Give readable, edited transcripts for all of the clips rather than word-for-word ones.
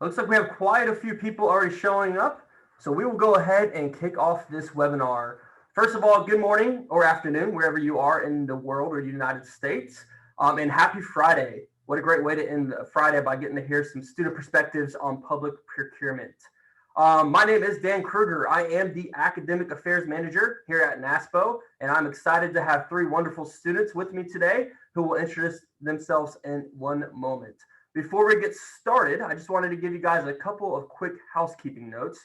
Looks like we have quite a few people already showing up, so we will go ahead and kick off this webinar. First of all, good morning or afternoon, wherever you are in the world or the United States, and happy Friday. What a great way to end Friday by getting to hear some student perspectives on public procurement. My name is Dan Kruger. I am the Academic Affairs Manager here at NASPO, and I'm excited to have three wonderful students with me today who will introduce themselves in one moment. Before we get started, I just wanted to give you guys a couple of quick housekeeping notes.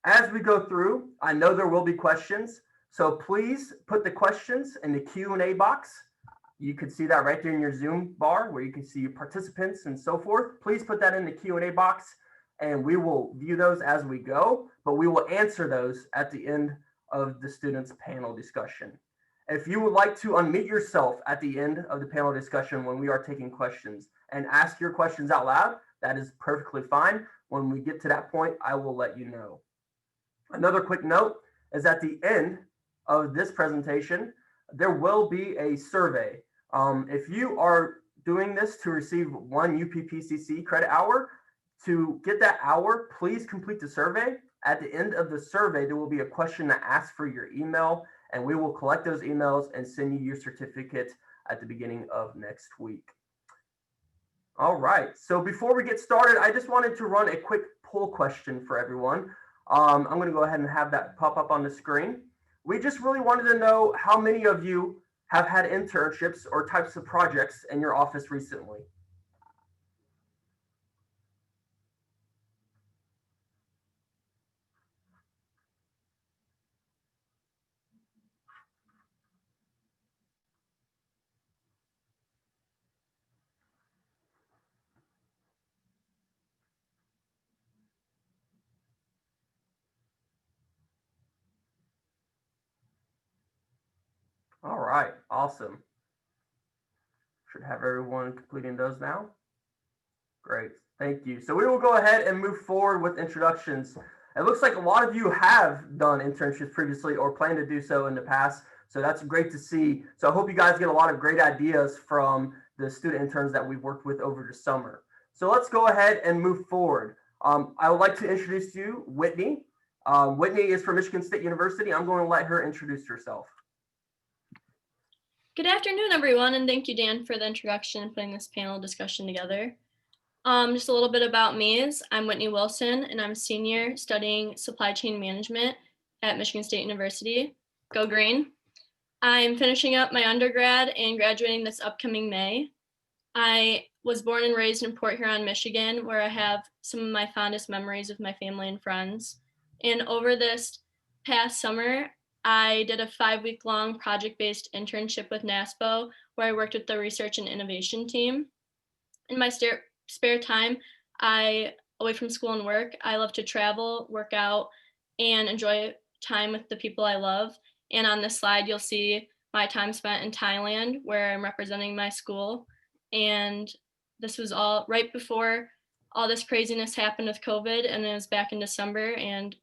As we go through, I know there will be questions, so please put the questions in the Q&A box. You can see that right there in your Zoom bar where you can see participants and so forth. Please put that in the Q&A box and we will view those as we go, but we will answer those at the end of the students' panel discussion. If you would like to unmute yourself at the end of the panel discussion when we are taking questions and ask your questions out loud, that is perfectly fine. When we get to that point, I will let you know. Another quick note is at the end of this presentation, there will be a survey. If you are doing this to receive one UPPCC credit hour, to get that hour, please complete the survey. At the end of the survey, there will be a question that asks for your email, and we will collect those emails and send you your certificate at the beginning of next week. All right, so before we get started, I just wanted to run a quick poll question for everyone. I'm going to go ahead and have that pop up on the screen. We just really wanted to know how many of you have had internships or types of projects in your office recently. All right, awesome. Should have everyone completing those now. Great, thank you. So we will go ahead and move forward with introductions. It looks like a lot of you have done internships previously or plan to do so in the past. So that's great to see. So I hope you guys get a lot of great ideas from the student interns that we've worked with over the summer. So let's go ahead and move forward. I would like to introduce you, Whitney. Whitney is from Michigan State University. I'm going to let her introduce herself. Good afternoon, everyone, and thank you, Dan, for the introduction and putting this panel discussion together. Just a little bit about me is I'm Whitney Wilson, and I'm a senior studying supply chain management at Michigan State University. Go Green. I'm finishing up my undergrad and graduating this upcoming May. I was born and raised in Port Huron, Michigan, where I have some of my fondest memories with my family and friends. And over this past summer, I did a 5-week-long project-based internship with NASPO, where I worked with the research and innovation team. In my spare time, away from school and work, I love to travel, work out, and enjoy time with the people I love. And on this slide, you'll see my time spent in Thailand, where I'm representing my school. And this was all right before all this craziness happened with COVID, and it was back in December, and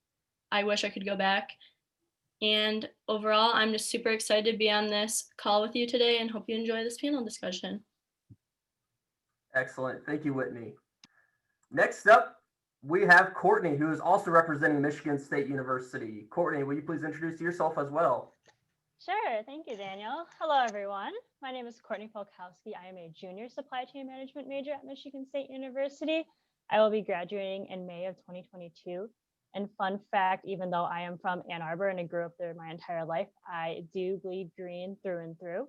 I wish I could go back. And overall, I'm just super excited to be on this call with you today and hope you enjoy this panel discussion. Excellent. Thank you, Whitney. Next up, we have Courtney, who is also representing Michigan State University. Courtney, will you please introduce yourself as well? Sure. Thank you, Daniel. Hello, everyone. My name is Courtney Polkowski. I am a junior supply chain management major at Michigan State University. I will be graduating in May of 2022. And fun fact, even though I am from Ann Arbor and I grew up there my entire life, I do bleed green through and through.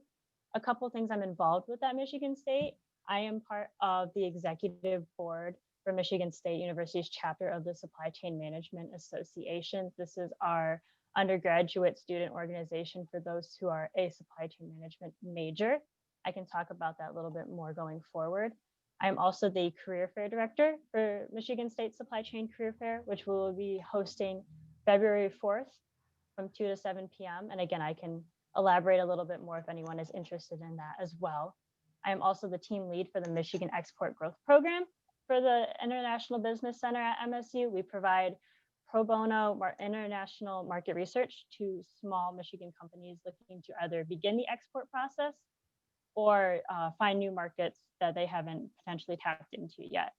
A couple things I'm involved with at Michigan State. I am part of the executive board for Michigan State University's chapter of the Supply Chain Management Association. This is our undergraduate student organization for those who are a supply chain management major. I can talk about that a little bit more going forward. I'm also the career fair director for Michigan State Supply Chain Career Fair, which we will be hosting February 4th from 2 to 7 p.m. And again, I can elaborate a little bit more if anyone is interested in that as well. I am also the team lead for the Michigan Export Growth Program for the International Business Center at MSU. We provide pro bono international market research to small Michigan companies looking to either begin the export process or find new markets that they haven't potentially tapped into yet.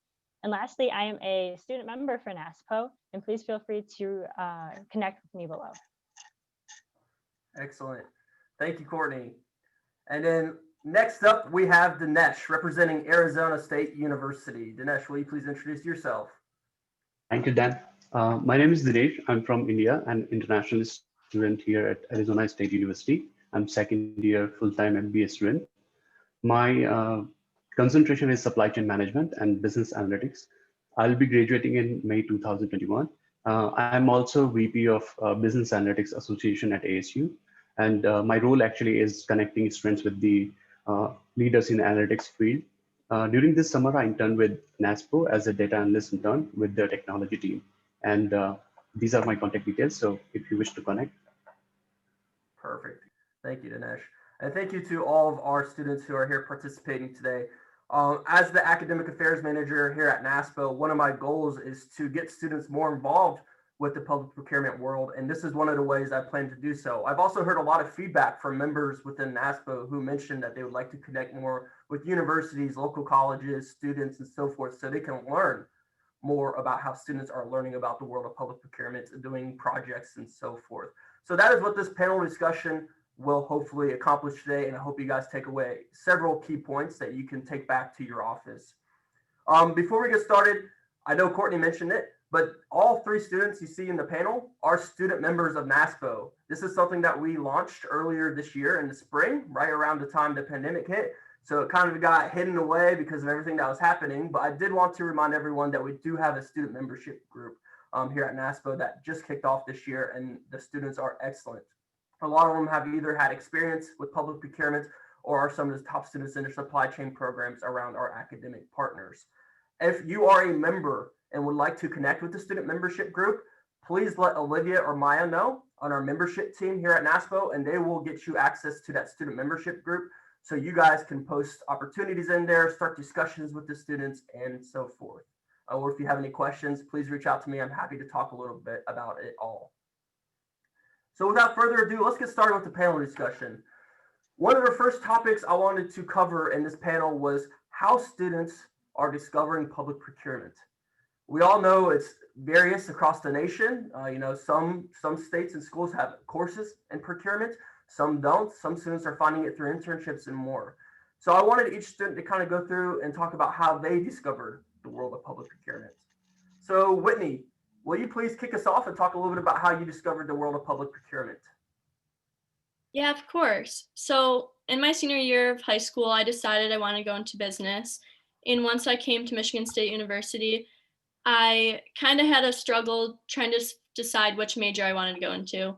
And lastly, I am a student member for NASPO, and please feel free to connect with me below. Excellent. Thank you, Courtney. And then next up, we have Dinesh representing Arizona State University. Dinesh, will you please introduce yourself? Thank you, Dan. My name is Dinesh. I'm from India, an international student here at Arizona State University. I'm second year full-time MBA student. My concentration is supply chain management and business analytics. I'll be graduating in May 2021. I'm also VP of Business Analytics Association at ASU. And my role actually is connecting students with the leaders in the analytics field. During this summer, I interned with NASPO as a data analyst intern with the technology team. And these are my contact details. So if you wish to connect. Perfect. Thank you, Dinesh. And thank you to all of our students who are here participating today. As the academic affairs manager here at NASPO, one of my goals is to get students more involved with the public procurement world. And this is one of the ways I plan to do so. I've also heard a lot of feedback from members within NASPO who mentioned that they would like to connect more with universities, local colleges, students, and so forth, so they can learn more about how students are learning about the world of public procurement, doing projects, and so forth. So that is what this panel discussion will hopefully accomplish today. And I hope you guys take away several key points that you can take back to your office. Before we get started, I know Courtney mentioned it, but all three students you see in the panel are student members of NASPO. This is something that we launched earlier this year in the spring, right around the time the pandemic hit. So it kind of got hidden away because of everything that was happening. But I did want to remind everyone that we do have a student membership group here at NASPO that just kicked off this year, and the students are excellent. A lot of them have either had experience with public procurement or are some of the top students in their supply chain programs around our academic partners. If you are a member and would like to connect with the student membership group, please let Olivia or Maya know on our membership team here at NASPO, and they will get you access to that student membership group so you guys can post opportunities in there, start discussions with the students, and so forth. Or if you have any questions, please reach out to me. I'm happy to talk a little bit about it all. So without further ado, let's get started with the panel discussion. One of the first topics I wanted to cover in this panel was how students are discovering public procurement. We all know it's various across the nation. Some states and schools have courses in procurement, some don't. Some students are finding it through internships and more. So I wanted each student to kind of go through and talk about how they discovered the world of public procurement. So Whitney, will you please kick us off and talk a little bit about how you discovered the world of public procurement? Yeah, of course. So in my senior year of high school, I decided I wanted to go into business. And once I came to Michigan State University, I kind of had a struggle trying to decide which major I wanted to go into.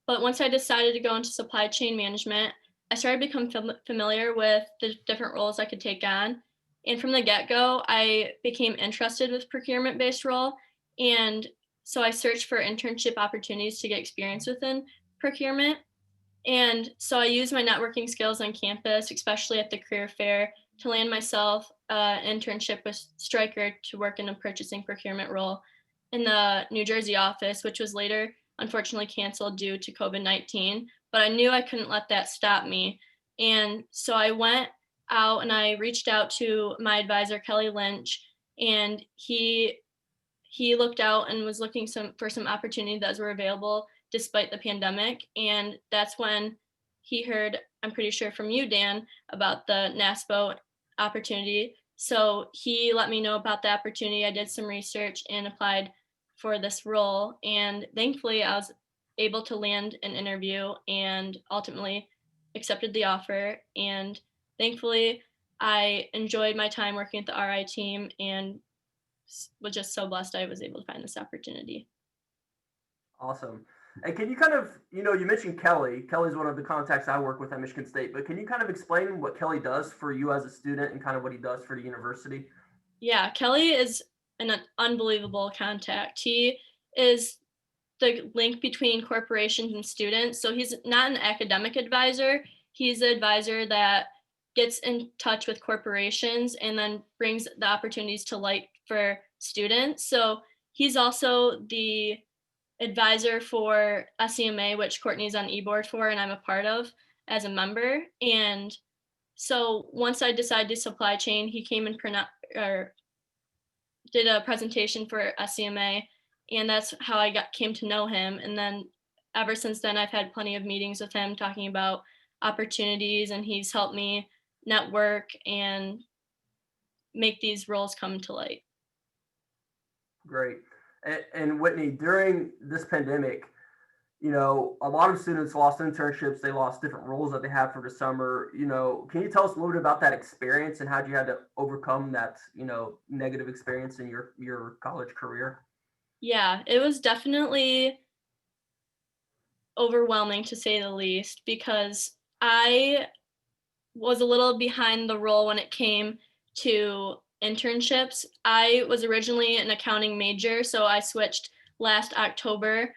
But once I decided to go into supply chain management, I started to become familiar with the different roles I could take on. And from the get-go, I became interested with procurement-based role. And so I searched for internship opportunities to get experience within procurement. And so I used my networking skills on campus, especially at the career fair, to land myself an internship with Stryker to work in a purchasing procurement role in the New Jersey office, which was later unfortunately canceled due to COVID-19. But I knew I couldn't let that stop me. And so I went out and I reached out to my advisor, Kelly Lynch, and he looked out and was looking for some opportunities that were available despite the pandemic. And that's when he heard, I'm pretty sure from you, Dan, about the NASPO opportunity. So he let me know about the opportunity. I did some research and applied for this role. And thankfully, I was able to land an interview and ultimately accepted the offer. And thankfully, I enjoyed my time working with the RI team and was just so blessed I was able to find this opportunity. Awesome. And can you kind of, you mentioned Kelly. Kelly's one of the contacts I work with at Michigan State, but can you kind of explain what Kelly does for you as a student and kind of what he does for the university? Yeah, Kelly is an unbelievable contact. He is the link between corporations and students. So he's not an academic advisor. He's an advisor that gets in touch with corporations and then brings the opportunities to light for students. So he's also the advisor for SEMA, which Courtney's on e-board for, and I'm a part of as a member. And so once I decided to supply chain, he came and did a presentation for SCMA, and that's how I came to know him. And then ever since then, I've had plenty of meetings with him talking about opportunities, and he's helped me network and make these roles come to light. Great. And Whitney, during this pandemic, you know, a lot of students lost internships. They lost different roles that they had for the summer. You know, can you tell us a little bit about that experience and how you had to overcome that, you know, negative experience in your college career? Yeah, it was definitely overwhelming to say the least, because I was a little behind the role when it came to internships. I was originally an accounting major, so I switched last October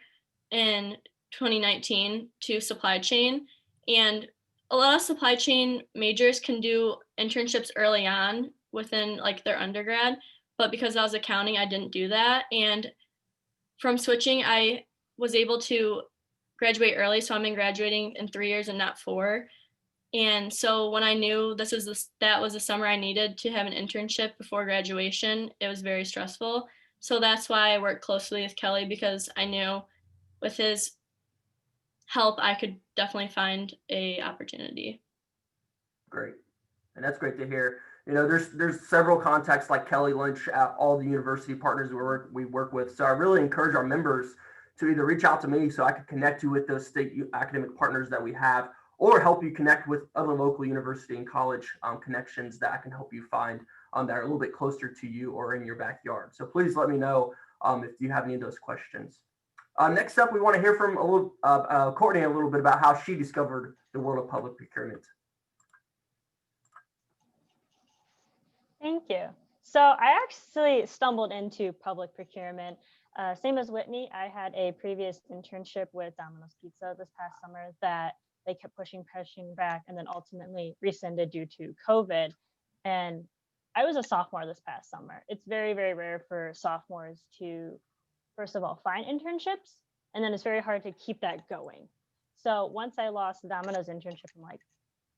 in 2019 to supply chain. And a lot of supply chain majors can do internships early on within like their undergrad, but because I was accounting, I didn't do that. And from switching, I was able to graduate early, so I'm graduating in 3 years and not 4. And so when I knew that was the summer I needed to have an internship before graduation, it was very stressful. So that's why I worked closely with Kelly, because I knew with his help, I could definitely find a opportunity. Great. And that's great to hear. You know, there's several contacts like Kelly Lynch at all the university partners we work with. So I really encourage our members to either reach out to me so I can connect you with those state academic partners that we have, or help you connect with other local university and college connections that I can help you find that are a little bit closer to you or in your backyard. So please let me know if you have any of those questions. Next up, we want to hear from Courtney a little bit about how she discovered the world of public procurement. Thank you. So I actually stumbled into public procurement. Same as Whitney, I had a previous internship with Domino's Pizza this past summer that they kept pushing back, and then ultimately rescinded due to COVID. And I was a sophomore this past summer. It's very, very rare for sophomores to, first of all, find internships, and then it's very hard to keep that going. So once I lost the Domino's internship, I'm like,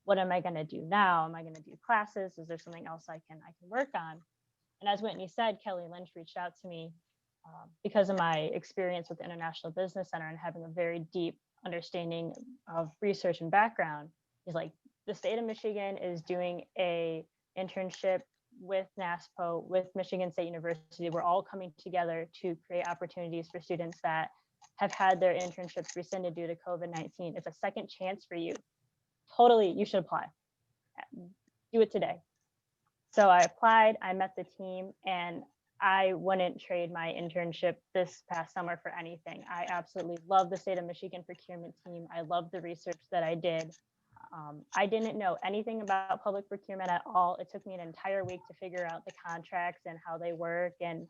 what am I going to do now? Am I going to do classes? Is there something else I can work on? And as Whitney said, Kelly Lynch reached out to me because of my experience with the International Business Center and having a very deep understanding of research and background. He's like, the state of Michigan is doing a internship with NASPO, with Michigan State University. We're all coming together to create opportunities for students that have had their internships rescinded due to COVID-19. It's a second chance for you. Totally, you should apply. Do it today. So I applied, I met the team, and I wouldn't trade my internship this past summer for anything. I absolutely love the state of Michigan procurement team. I love the research that I did. I didn't know anything about public procurement at all. It took me an entire week to figure out the contracts and how they work, and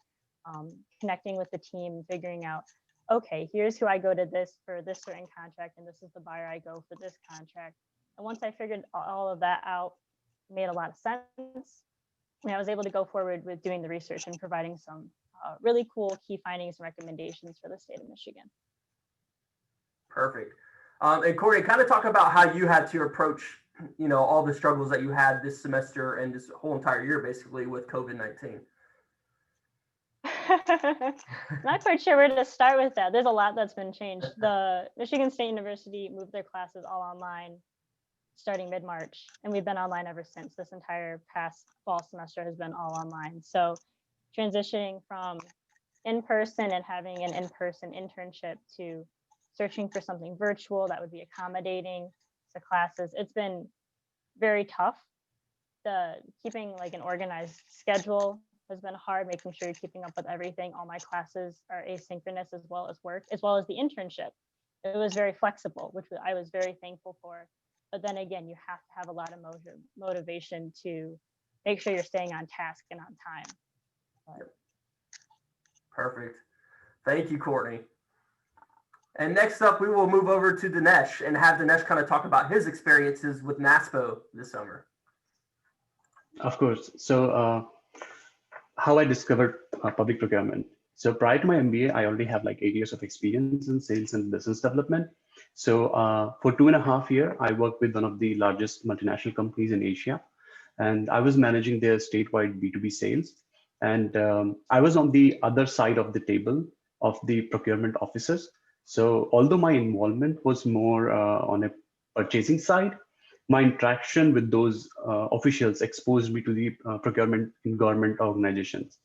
connecting with the team, figuring out, okay, here's who I go to this for this certain contract, and this is the buyer I go for this contract. And once I figured all of that out, it made a lot of sense. And I was able to go forward with doing the research and providing some really cool key findings and recommendations for the state of Michigan. Perfect. And Courtney, kind of talk about how you had to approach, you know, all the struggles that you had this semester and this whole entire year, basically, with COVID-19. Not quite sure where to start with that. There's a lot that's been changed. The Michigan State University moved their classes all online starting mid-March, and we've been online ever since. This entire past fall semester has been all online. So transitioning from in-person and having an in-person internship to searching for something virtual that would be accommodating to classes, it's been very tough. Keeping like an organized schedule has been hard, making sure you're keeping up with everything. All my classes are asynchronous as well as work, as well as the internship. It was very flexible, which I was very thankful for. But then again, you have to have a lot of motivation to make sure you're staying on task and on time. But... Perfect. Thank you, Courtney. And next up, we will move over to Dinesh and have Dinesh kind of talk about his experiences with NASPO this summer. Of course. So how I discovered public procurement. So prior to my MBA, I already have like 8 years of experience in sales and business development. So for 2.5 years, I worked with one of the largest multinational companies in Asia, and I was managing their statewide B2B sales. And I was on the other side of the table of the procurement officers. So although my involvement was more on a purchasing side, my interaction with those officials exposed me to the procurement in government organizations.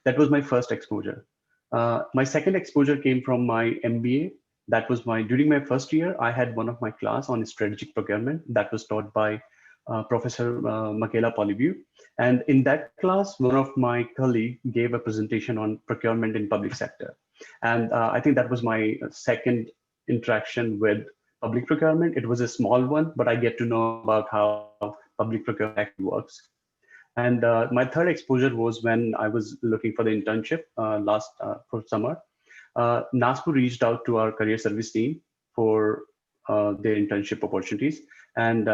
That was my first exposure. My second exposure came from my MBA. That was during my first year, I had one of my class on strategic procurement that was taught by Professor Michaela Polyview. And in that class, one of my colleague gave a presentation on procurement in public sector. And I think that was my second interaction with public procurement. It was a small one, but I get to know about how public procurement actually works. And my third exposure was when I was looking for the internship for summer. NASPO reached out to our career service team for their internship opportunities. And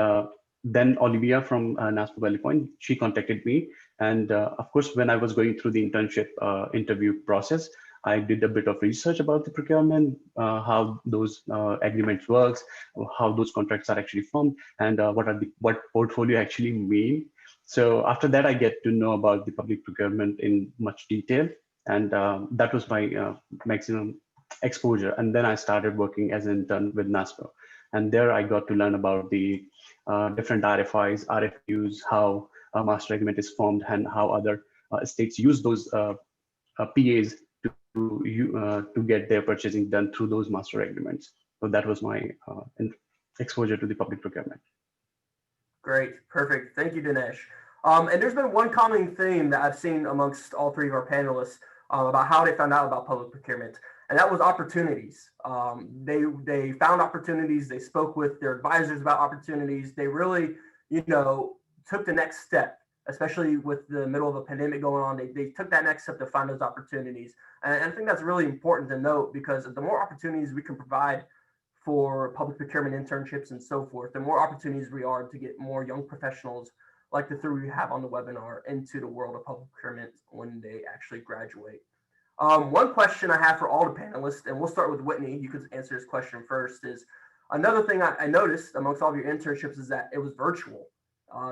then Olivia from NASPO Valley Point, she contacted me. And of course, when I was going through the internship interview process, I did a bit of research about the procurement, how those agreements works, how those contracts are actually formed, and what portfolio actually mean. So after that, I get to know about the public procurement in much detail, and that was my maximum exposure. And then I started working as an intern with NASPO, and there I got to learn about the different RFIs, RFQs, how a master agreement is formed, and how other states use those PAs to get their purchasing done through those master agreements. So that was my exposure to the public procurement. Great, perfect. Thank you, Dinesh. And there's been one common theme that I've seen amongst all three of our panelists about how they found out about public procurement, and that was opportunities. They found opportunities. They spoke with their advisors about opportunities. They really, took the next step, especially with the middle of a pandemic going on. They took that next step to find those opportunities, and I think that's really important to note, because the more opportunities we can provide for public procurement internships and so forth, the more opportunities we are to get more young professionals like the three we have on the webinar into the world of public procurement when they actually graduate. One question I have for all the panelists, and we'll start with Whitney, you could answer this question first, is another thing I noticed amongst all of your internships is that it was virtual.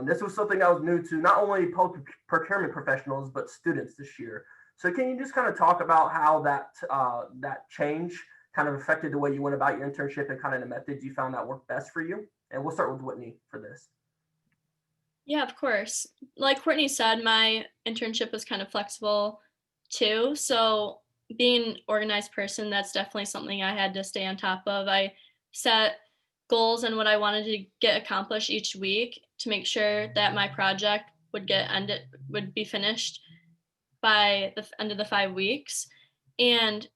This was something that was new to not only public procurement professionals, but students this year. So can you just kind of talk about how that change kind of affected the way you went about your internship and kind of the methods you found that worked best for you? And we'll start with Whitney for this. Yeah, of course. Like Courtney said, my internship was kind of flexible too. So being an organized person, that's definitely something I had to stay on top of. I set goals and what I wanted to get accomplished each week to make sure that my project would be finished by the end of the 5 weeks. And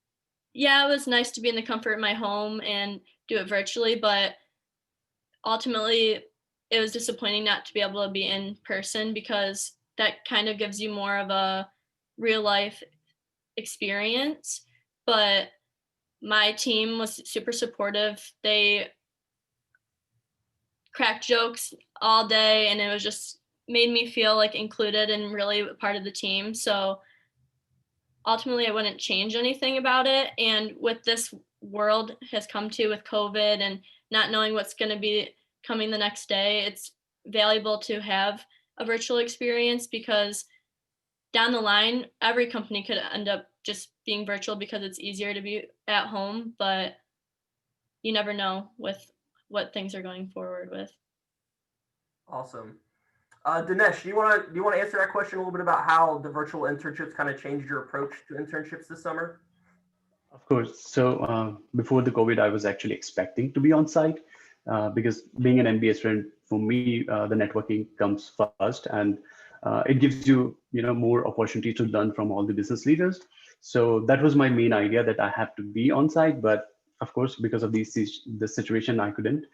yeah, it was nice to be in the comfort of my home and do it virtually, but ultimately it was disappointing not to be able to be in person, because that kind of gives you more of a real life experience. But my team was super supportive. They cracked jokes all day, and it was just made me feel like included and really part of the team. So ultimately I wouldn't change anything about it. And with this world has come to with COVID and not knowing what's going to be coming the next day, it's valuable to have a virtual experience, because down the line, every company could end up just being virtual because it's easier to be at home, but you never know with what things are going forward with. Awesome. Dinesh, do you want to answer that question a little bit about how the virtual internships kind of changed your approach to internships this summer? Of course. So before the COVID, I was actually expecting to be on site because being an MBA student, for me, the networking comes first, and it gives you, more opportunity to learn from all the business leaders. So that was my main idea, that I have to be on site, but of course, because of the situation, I couldn't.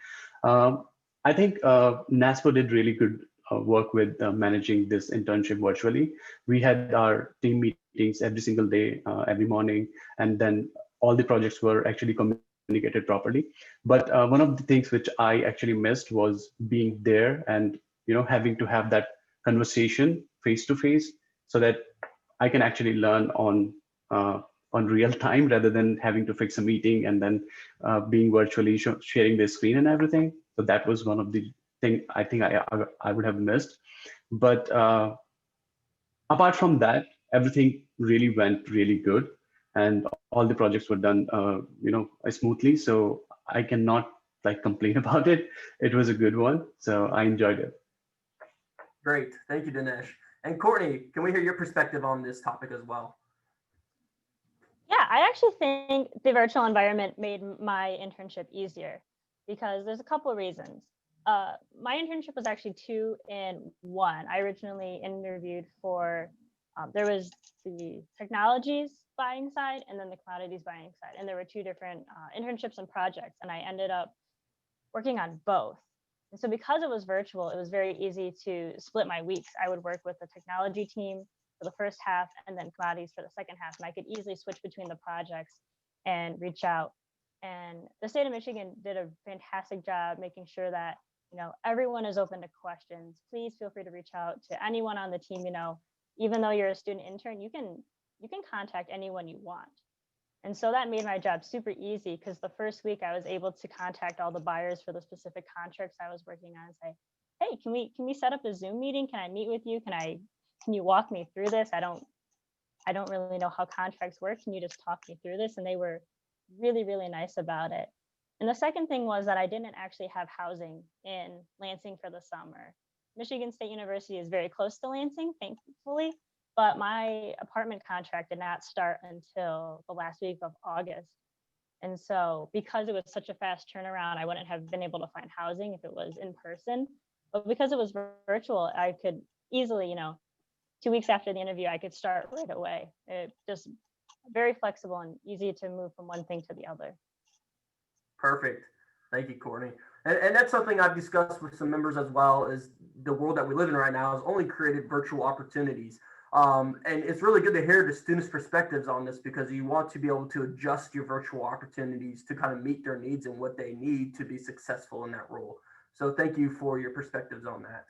I think NASPO did really good work with managing this internship virtually. We had our team meetings every single day, every morning, and then all the projects were actually communicated properly. But one of the things which I actually missed was being there and having to have that conversation face to face, so that I can actually learn on real time rather than having to fix a meeting and then being virtually sharing the screen and everything. So that was one of the thing I think I would have missed. But apart from that, everything really went really good, and all the projects were done, smoothly. So I cannot like complain about it. It was a good one, so I enjoyed it. Great. Thank you, Dinesh. And Courtney, can we hear your perspective on this topic as well? Yeah, I actually think the virtual environment made my internship easier because there's a couple of reasons. My internship was actually 2 in 1. I originally interviewed for, there was the technologies buying side and then the commodities buying side. And there were 2 different internships and projects. And I ended up working on both. And so because it was virtual, it was very easy to split my weeks. I would work with the technology team for the first half and then commodities for the second half. And I could easily switch between the projects and reach out. And the state of Michigan did a fantastic job making sure that, everyone is open to questions. Please feel free to reach out to anyone on the team. Even though you're a student intern, you can contact anyone you want. And so that made my job super easy because the first week I was able to contact all the buyers for the specific contracts I was working on and say, hey, can we set up a Zoom meeting? Can I meet with you? Can you walk me through this? I don't really know how contracts work. Can you just talk me through this? And they were really, really nice about it. And the second thing was that I didn't actually have housing in Lansing for the summer. Michigan State University is very close to Lansing, thankfully, but my apartment contract did not start until the last week of August. And so because it was such a fast turnaround, I wouldn't have been able to find housing if it was in person. But because it was virtual, I could easily, 2 weeks after the interview, I could start right away. It just very flexible and easy to move from one thing to the other. Perfect. Thank you, Courtney. And that's something I've discussed with some members as well, is the world that we live in right now has only created virtual opportunities. And it's really good to hear the students' perspectives on this because you want to be able to adjust your virtual opportunities to kind of meet their needs and what they need to be successful in that role. So thank you for your perspectives on that.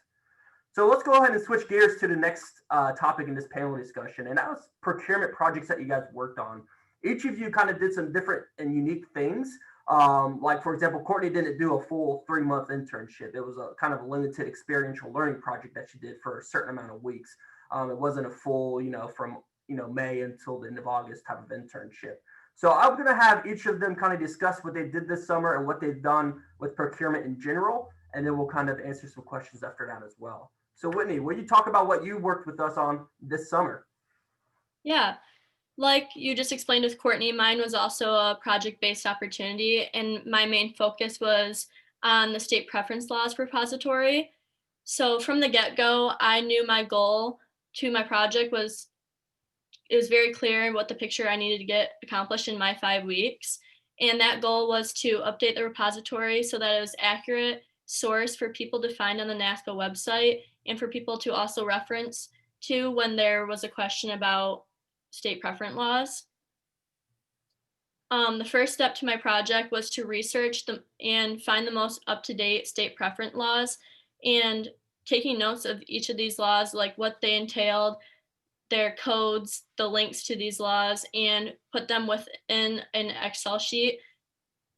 So let's go ahead and switch gears to the next topic in this panel discussion, and that was procurement projects that you guys worked on. Each of you kind of did some different and unique things. Like, for example, Courtney didn't do a full 3-month internship. It was a kind of a limited experiential learning project that she did for a certain amount of weeks. It wasn't a full, from, May until the end of August type of internship. So I'm going to have each of them kind of discuss what they did this summer and what they've done with procurement in general. And then we'll kind of answer some questions after that as well. So Whitney, will you talk about what you worked with us on this summer? Yeah, like you just explained with Courtney, mine was also a project-based opportunity, and my main focus was on the state preference laws repository. So from the get-go, I knew my goal to my project it was very clear what the picture I needed to get accomplished in my 5 weeks. And that goal was to update the repository so that it was accurate source for people to find on the NASPO website and for people to also reference to when there was a question about state preference laws. The first step to my project was to research and find the most up-to-date state preference laws and taking notes of each of these laws, like what they entailed, their codes, the links to these laws, and put them within an Excel sheet.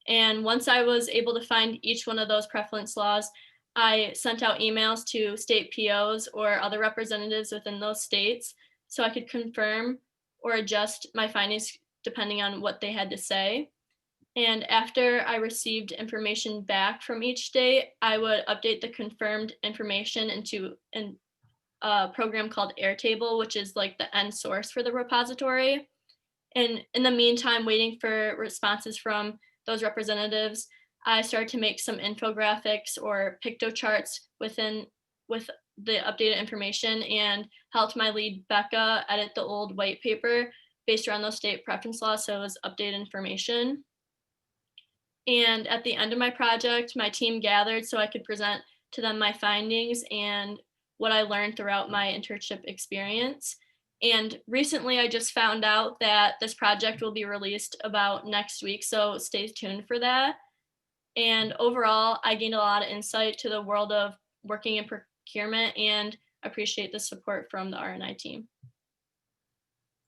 And once I was able to find each one of those preference laws, I sent out emails to state POs or other representatives within those states so I could confirm or adjust my findings depending on what they had to say. And after I received information back from each state, I would update the confirmed information into a program called Airtable, which is like the end source for the repository. And in the meantime, waiting for responses from those representatives, I started to make some infographics or pictocharts with the updated information and helped my lead Becca edit the old white paper based around those state preference laws, so it was updated information. And at the end of my project, my team gathered so I could present to them my findings and what I learned throughout my internship experience. And recently I just found out that this project will be released about next week, so stay tuned for that. And overall, I gained a lot of insight to the world of working in procurement and appreciate the support from the R&I team.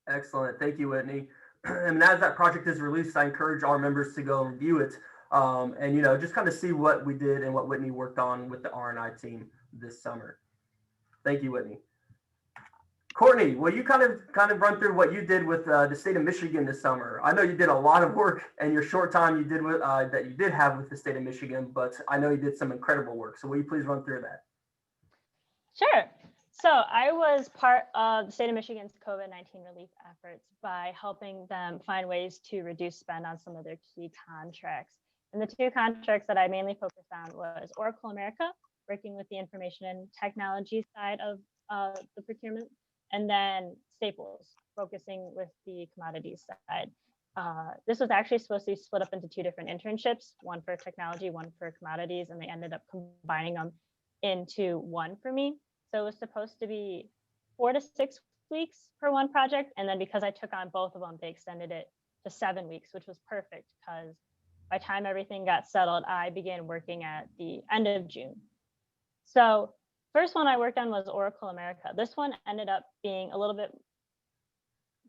Excellent. Thank you, Whitney. And as that project is released, I encourage our members to go and view it and, just kind of see what we did and what Whitney worked on with the R&I team this summer. Thank you, Whitney. Courtney, will you kind of run through what you did with the state of Michigan this summer? I know you did a lot of work in your short time you did with that you did have with the state of Michigan, but I know you did some incredible work. So will you please run through that? Sure. So I was part of the state of Michigan's COVID-19 relief efforts by helping them find ways to reduce spend on some of their key contracts. And the two contracts that I mainly focused on was Oracle America, working with the information and technology side of the procurement, and then Staples, focusing with the commodities side. This was actually supposed to be split up into two different internships, one for technology, one for commodities, and they ended up combining them into one for me. So it was supposed to be 4 to 6 weeks per one project. And then because I took on both of them, they extended it to 7 weeks, which was perfect because by the time everything got settled, I began working at the end of June. So first one I worked on was Oracle America. This one ended up being a little bit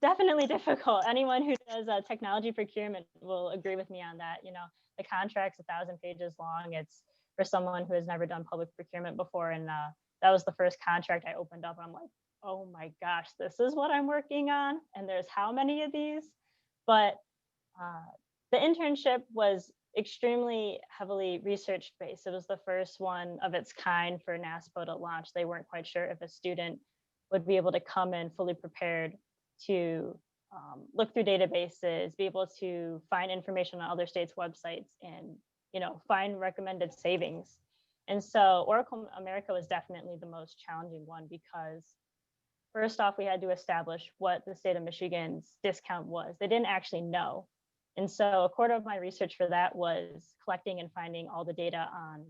definitely difficult. Anyone who does technology procurement will agree with me on that. You know, the contract's 1,000 pages long. It's for someone who has never done public procurement before. And that was the first contract I opened up. I'm like, oh my gosh, this is what I'm working on. And there's how many of these? But the internship was extremely heavily research based. It was the first one of its kind for NASPO to launch. They weren't quite sure if a student would be able to come in fully prepared to look through databases, be able to find information on other states' websites, and find recommended savings. And so Oracle America was definitely the most challenging one because first off, we had to establish what the state of Michigan's discount was. They didn't actually know. And so a quarter of my research for that was collecting and finding all the data on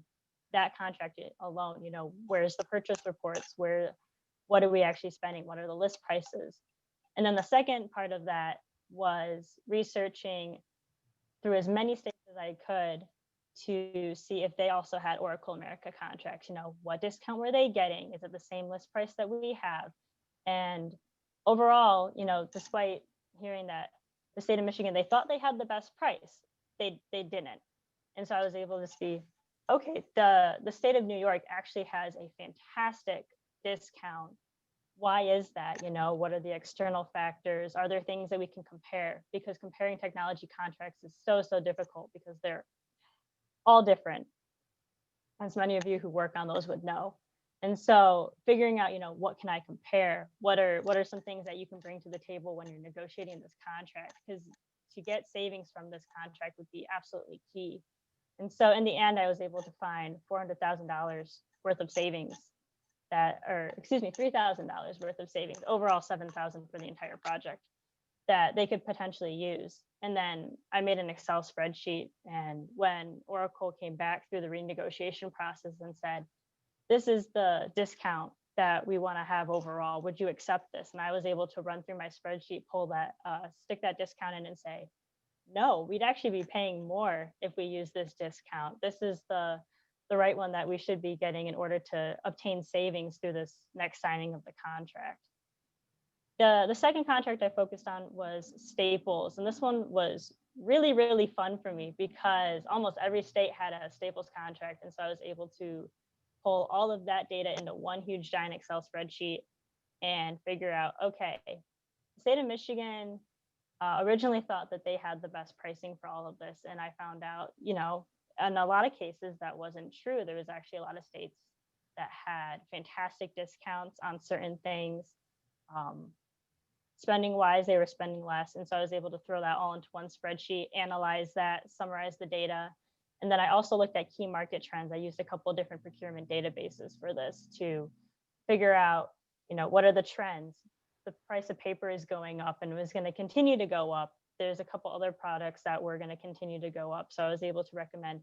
that contract alone. Where's the purchase reports? What are we actually spending? What are the list prices? And then the second part of that was researching through as many states as I could to see if they also had Oracle America contracts. What discount were they getting? Is it the same list price that we have? And overall, despite hearing that the state of Michigan, they thought they had the best price, they didn't. And so I was able to see, okay, the state of New York actually has a fantastic discount. Why is that? What are the external factors? Are there things that we can compare? Because comparing technology contracts is so difficult because they're all different, as many of you who work on those would know. And so figuring out, what can I compare? What are some things that you can bring to the table when you're negotiating this contract? Because to get savings from this contract would be absolutely key. And so in the end, I was able to find $400,000 worth of savings $3,000 worth of savings, overall $7,000 for the entire project that they could potentially use. And then I made an Excel spreadsheet. And when Oracle came back through the renegotiation process and said, this is the discount that we want to have overall, would you accept this? And I was able to run through my spreadsheet, pull that, stick that discount in and say, no, we'd actually be paying more if we use this discount. This is the right one that we should be getting in order to obtain savings through this next signing of the contract. The second contract I focused on was Staples. And this one was really fun for me because almost every state had a Staples contract. And so I was able to pull all of that data into one huge giant Excel spreadsheet and figure out, okay, the state of Michigan originally thought that they had the best pricing for all of this. And I found out, in a lot of cases that wasn't true. There was actually a lot of states that had fantastic discounts on certain things. Spending wise, they were spending less. And so I was able to throw that all into one spreadsheet, analyze that, summarize the data. And then I also looked at key market trends. I used a couple of different procurement databases for this to figure out, what are the trends? The price of paper is going up and is going to continue to go up. There's a couple other products that were going to continue to go up. So I was able to recommend,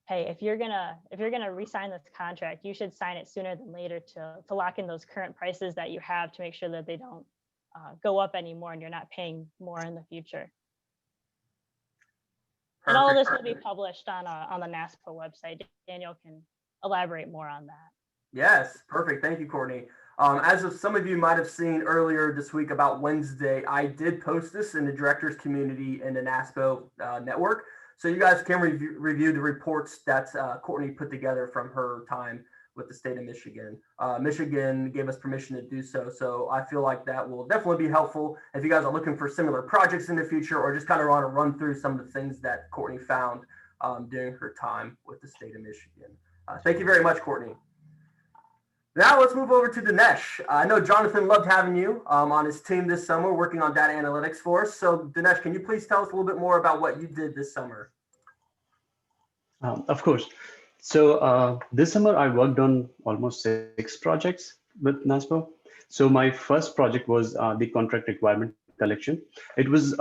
hey, if you're gonna re-sign this contract, you should sign it sooner than later to lock in those current prices that you have to make sure that they don't go up anymore and you're not paying more in the future. And all of this will be published on the NASPO website. Daniel can elaborate more on that. Yes, perfect. Thank you, Courtney. As of some of you might have seen earlier this week about Wednesday, I did post this in the directors community in the NASPO network. So you guys can review the reports that Courtney put together from her time with the state of Michigan. Michigan gave us permission to do so. So I feel like that will definitely be helpful if you guys are looking for similar projects in the future, or just kind of want to run through some of the things that Courtney found during her time with the state of Michigan. Thank you very much, Courtney. Now let's move over to Dinesh. I know Jonathan loved having you on his team this summer working on data analytics for us. So Dinesh, can you please tell us a little bit more about what you did this summer? Of course. So this summer I worked on almost 6 projects with NASPO. So my first project was the contract requirement collection. It was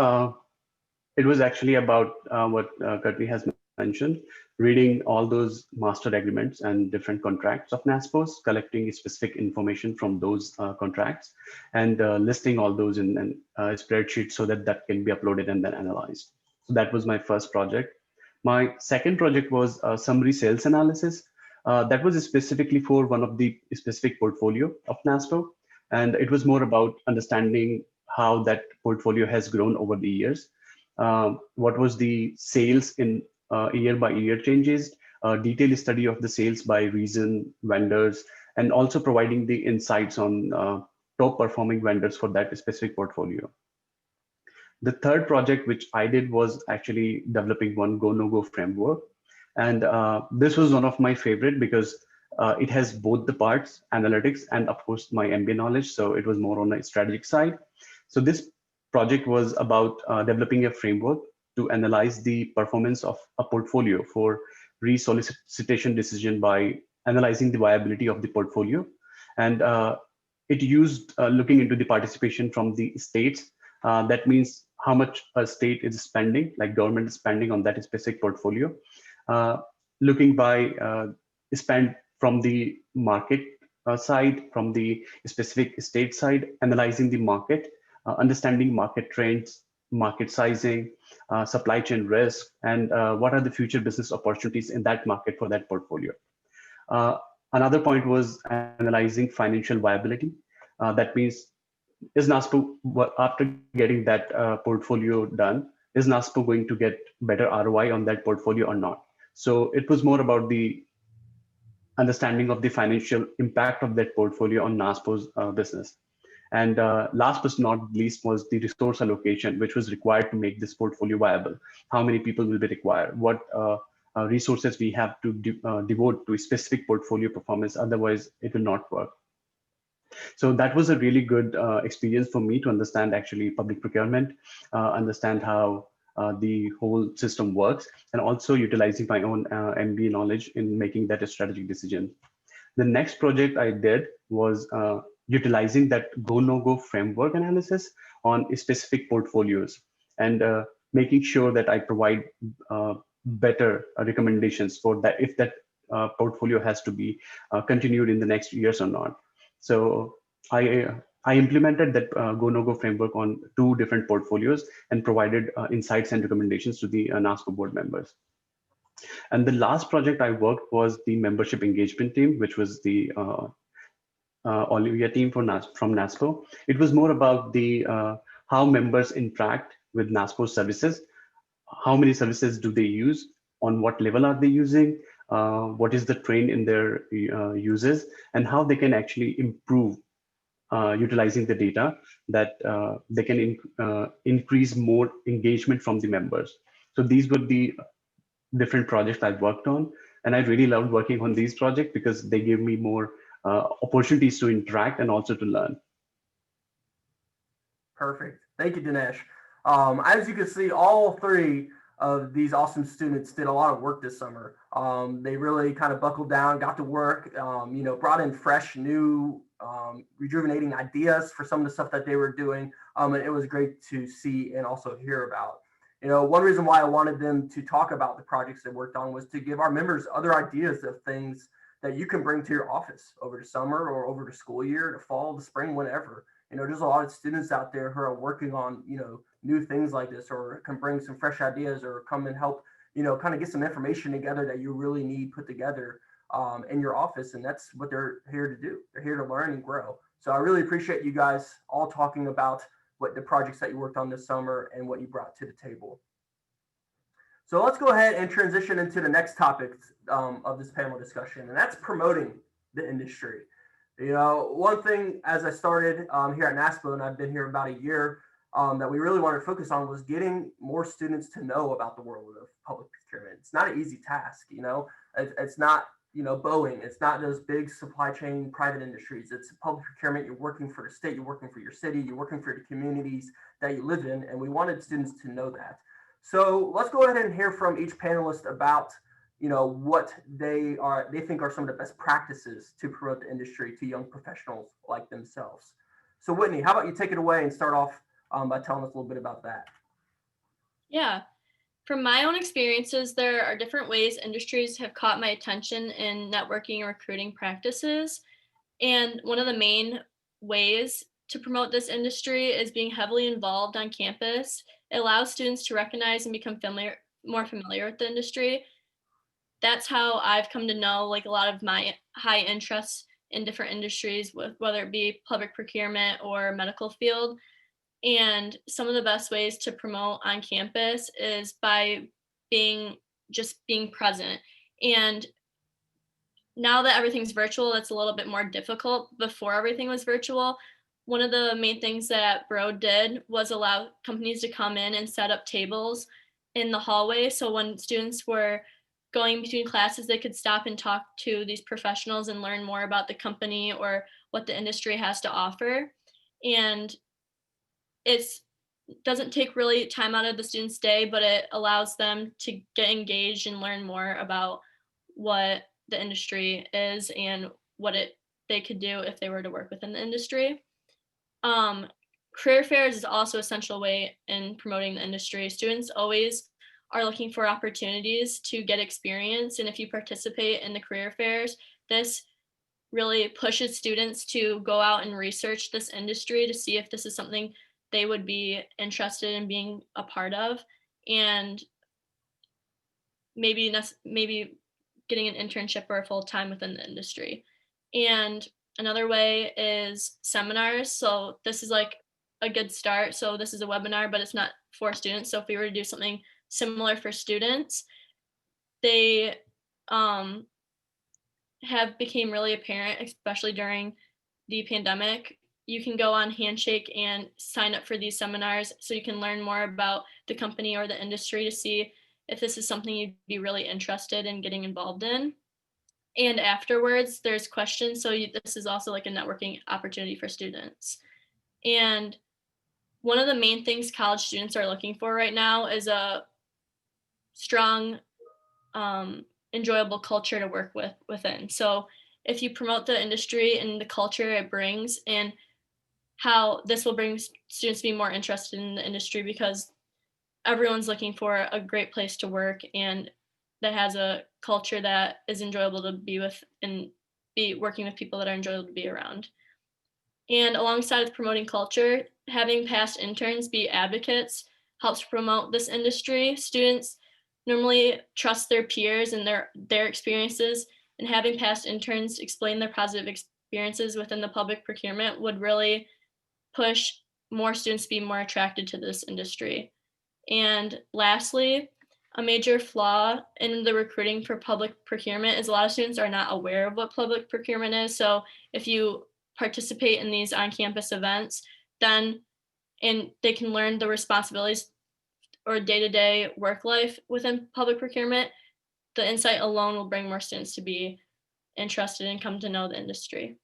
actually about what Courtney has mentioned, reading all those master agreements and different contracts of NASPOs, collecting specific information from those contracts, and listing all those in a spreadsheet so that can be uploaded and then analyzed. So that was my first project. My second project was summary sales analysis. That was specifically for one of the specific portfolio of NASPO. And it was more about understanding how that portfolio has grown over the years. What was the sales in year by year changes, detailed study of the sales by region, vendors, and also providing the insights on top performing vendors for that specific portfolio. The third project which I did was actually developing one go no go framework. And this was one of my favorite because it has both the parts, analytics, and of course my MBA knowledge. So it was more on the strategic side. So this project was about developing a framework to analyze the performance of a portfolio for re-solicitation decision by analyzing the viability of the portfolio. And it used looking into the participation from the states. That means how much a state is spending, like government is spending on that specific portfolio. Looking by spend from the market side, from the specific state side, analyzing the market, understanding market trends, market sizing, supply chain risk, and what are the future business opportunities in that market for that portfolio. Another point was analyzing financial viability. That means, is NASPO, after getting that portfolio done, is NASPO going to get better ROI on that portfolio or not? So it was more about the understanding of the financial impact of that portfolio on NASPO's business. And last but not least was the resource allocation, which was required to make this portfolio viable. How many people will be required? What resources we have to devote to a specific portfolio performance, otherwise it will not work. So that was a really good experience for me to understand actually public procurement, understand how the whole system works, and also utilizing my own MBA knowledge in making that a strategic decision. The next project I did was utilizing that go-no-go framework analysis on specific portfolios and making sure that I provide better recommendations for that if that portfolio has to be continued in the next years or not. So I implemented that go-no-go framework on 2 different portfolios and provided insights and recommendations to the NASPO board members. And the last project I worked was the membership engagement team, which was the Olivia team from NASPO. It was more about the how members interact with NASPO services, how many services do they use, on what level are they using, what is the trend in their uses, and how they can actually improve utilizing the data that they can increase more engagement from the members. So these were the different projects I worked on, and I really loved working on these projects because they gave me more opportunities to interact and also to learn. Perfect. Thank you, Dinesh. As you can see, all 3 of these awesome students did a lot of work this summer. They really kind of buckled down, got to work, brought in fresh, new, rejuvenating ideas for some of the stuff that they were doing. And it was great to see and also hear about. One reason why I wanted them to talk about the projects they worked on was to give our members other ideas of things that you can bring to your office over the summer or over the school year, the fall, the spring, whenever. There's a lot of students out there who are working on, new things like this, or can bring some fresh ideas, or come and help, kind of get some information together that you really need put together in your office. And that's what they're here to do. They're here to learn and grow. So I really appreciate you guys all talking about what the projects that you worked on this summer and what you brought to the table. So let's go ahead and transition into the next topic of this panel discussion, and that's promoting the industry. One thing as I started here at NASPO, and I've been here about a year, that we really wanted to focus on was getting more students to know about the world of public procurement. It's not an easy task, it's not, Boeing, it's not those big supply chain private industries. It's public procurement. You're working for the state, you're working for your city, you're working for the communities that you live in. And we wanted students to know that. So let's go ahead and hear from each panelist about, what they think are some of the best practices to promote the industry to young professionals like themselves. So Whitney, how about you take it away and start off by telling us a little bit about that? Yeah. From my own experiences, there are different ways industries have caught my attention in networking and recruiting practices. And one of the main ways to promote this industry is being heavily involved on campus. It allows students to recognize and become more familiar with the industry. That's how I've come to know like a lot of my high interests in different industries, whether it be public procurement or medical field. And some of the best ways to promote on campus is by being present. And now that everything's virtual, it's a little bit more difficult. Before everything was virtual, one of the main things that Bro did was allow companies to come in and set up tables in the hallway. So when students were going between classes, they could stop and talk to these professionals and learn more about the company or what the industry has to offer. And it doesn't take really time out of the student's day, but it allows them to get engaged and learn more about what the industry is and what they could do if they were to work within the industry. Career fairs is also an essential way in promoting the industry. Students always are looking for opportunities to get experience, and if you participate in the career fairs, this really pushes students to go out and research this industry to see if this is something they would be interested in being a part of, and maybe getting an internship or a full-time within the industry. And another way is seminars. So this is like a good start. So this is a webinar, but it's not for students. So if we were to do something similar for students, they have became really apparent, especially during the pandemic. You can go on Handshake and sign up for these seminars so you can learn more about the company or the industry to see if this is something you'd be really interested in getting involved in. And afterwards, there's questions. So this is also like a networking opportunity for students. And one of the main things college students are looking for right now is a strong, enjoyable culture to work within. So if you promote the industry and the culture it brings, and how this will bring students to be more interested in the industry, because everyone's looking for a great place to work and that has a culture that is enjoyable to be with and be working with people that are enjoyable to be around. And alongside with promoting culture, having past interns be advocates helps promote this industry. Students normally trust their peers and their experiences, and having past interns explain their positive experiences within the public procurement would really push more students to be more attracted to this industry. And lastly, a major flaw in the recruiting for public procurement is a lot of students are not aware of what public procurement is. So if you participate in these on-campus events, then they can learn the responsibilities or day-to-day work life within public procurement. The insight alone will bring more students to be interested and come to know the industry.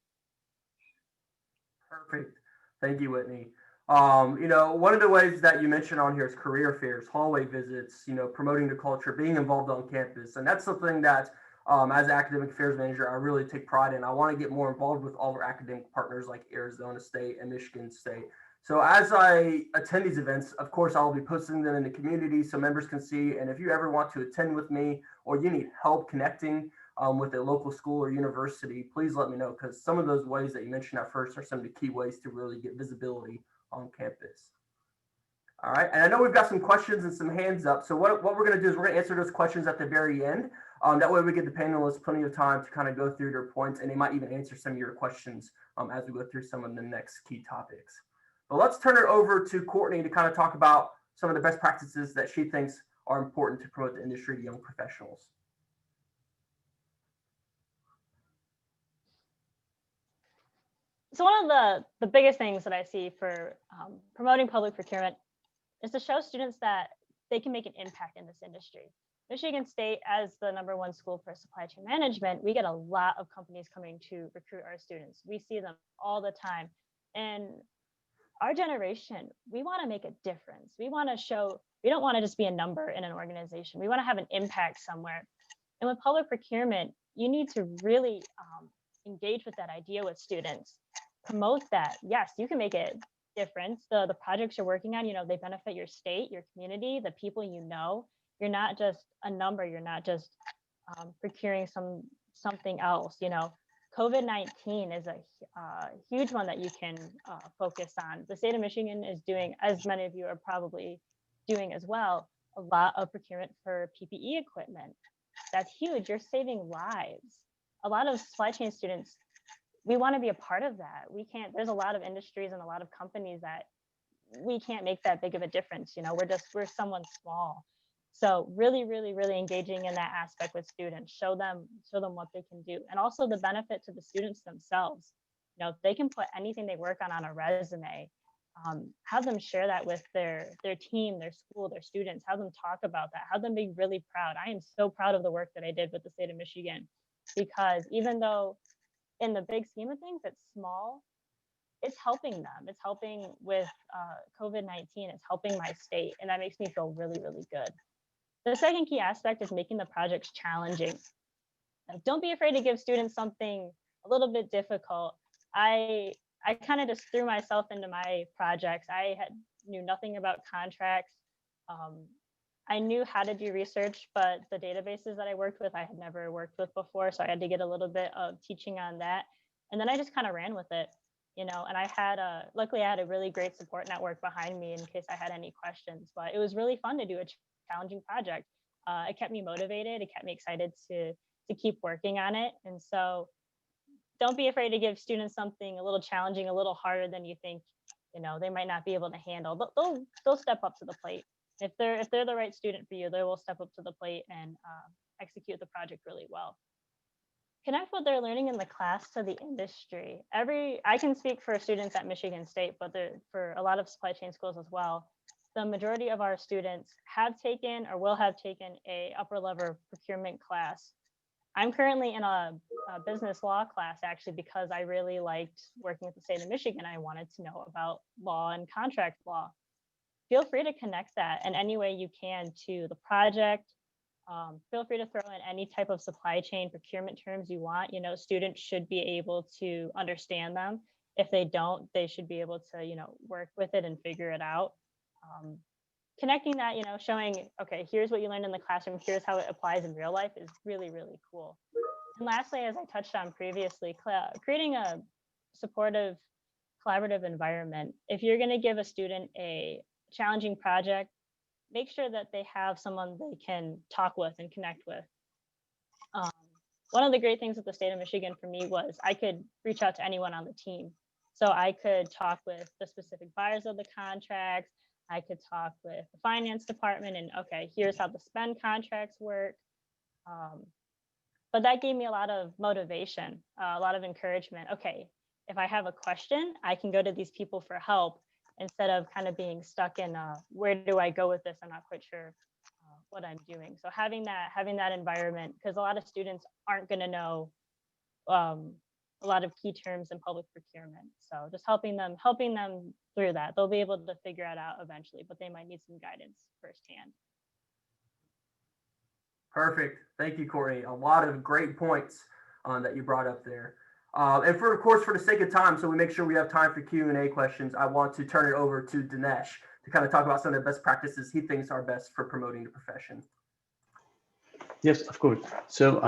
Perfect. Thank you, Whitney. One of the ways that you mentioned on here is career fairs, hallway visits, promoting the culture, being involved on campus. And that's something that as an academic affairs manager, I really take pride in. I want to get more involved with all of our academic partners like Arizona State and Michigan State. So as I attend these events, of course, I'll be posting them in the community so members can see. And if you ever want to attend with me or you need help connecting with a local school or university, please let me know, because some of those ways that you mentioned at first are some of the key ways to really get visibility on campus. All right, and I know we've got some questions and some hands up. So what we're going to do is we're going to answer those questions at the very end. That way we give the panelists plenty of time to kind of go through their points, and they might even answer some of your questions as we go through some of the next key topics. But let's turn it over to Courtney to kind of talk about some of the best practices that she thinks are important to promote the industry to young professionals. So one of the biggest things that I see for promoting public procurement is to show students that they can make an impact in this industry. Michigan State, as the #1 school for supply chain management, we get a lot of companies coming to recruit our students. We see them all the time. And our generation, we want to make a difference. We want to show, we don't want to just be a number in an organization. We want to have an impact somewhere. And with public procurement, you need to really engage with that idea with students, promote that. Yes, you can make a difference. The projects you're working on, they benefit your state, your community, the people you know. You're not just a number. You're not just procuring something else. COVID-19 is a huge one that you can focus on. The state of Michigan is doing, as many of you are probably doing as well, a lot of procurement for PPE equipment. That's huge. You're saving lives. A lot of supply chain students, we want to be a part of that. We can't, there's a lot of industries and a lot of companies that we can't make that big of a difference. We're someone small. So really, really, really engaging in that aspect with students, show them what they can do. And also the benefit to the students themselves. They can put anything they work on a resume, have them share that with their team, their school, their students, have them talk about that, have them be really proud. I am so proud of the work that I did with the state of Michigan, because even though in the big scheme of things, it's small, it's helping them. It's helping with COVID-19. It's helping my state. And that makes me feel really, really good. The second key aspect is making the projects challenging. Don't be afraid to give students something a little bit difficult. I kind of just threw myself into my projects. I knew nothing about contracts. I knew how to do research, but the databases that I worked with, I had never worked with before. So I had to get a little bit of teaching on that. And then I just kind of ran with it, and luckily I had a really great support network behind me in case I had any questions, but it was really fun to do a challenging project. It kept me motivated. It kept me excited to keep working on it. And so don't be afraid to give students something a little challenging, a little harder than you think, they might not be able to handle, but they'll step up to the plate. If they're the right student for you, they will step up to the plate and execute the project really well. Connect what they're learning in the class to the industry. I can speak for students at Michigan State, but for a lot of supply chain schools as well. The majority of our students have taken or will have taken a upper level procurement class. I'm currently in a business law class, actually, because I really liked working with the state of Michigan. I wanted to know about law and contract law. Feel free to connect that in any way you can to the project. Feel free to throw in any type of supply chain procurement terms you want. Students should be able to understand them. If they don't, they should be able to, work with it and figure it out. Connecting that, showing, okay, here's what you learned in the classroom, here's how it applies in real life is really, really cool. And lastly, as I touched on previously, creating a supportive, collaborative environment. If you're going to give a student a challenging project, make sure that they have someone they can talk with and connect with. One of the great things with the state of Michigan for me was I could reach out to anyone on the team. So I could talk with the specific buyers of the contracts. I could talk with the finance department and, okay, here's how the spend contracts work. But that gave me a lot of motivation, a lot of encouragement. Okay, if I have a question, I can go to these people for help instead of kind of being stuck in where do I go with this? I'm not quite sure what I'm doing. So having that environment, because a lot of students aren't going to know a lot of key terms in public procurement. So just helping them through that. They'll be able to figure it out eventually, but they might need some guidance firsthand. Perfect. Thank you, Courtney. A lot of great points that you brought up there. And of course, for the sake of time, so we make sure we have time for Q&A questions, I want to turn it over to Dinesh to kind of talk about some of the best practices he thinks are best for promoting the profession. Yes, of course. So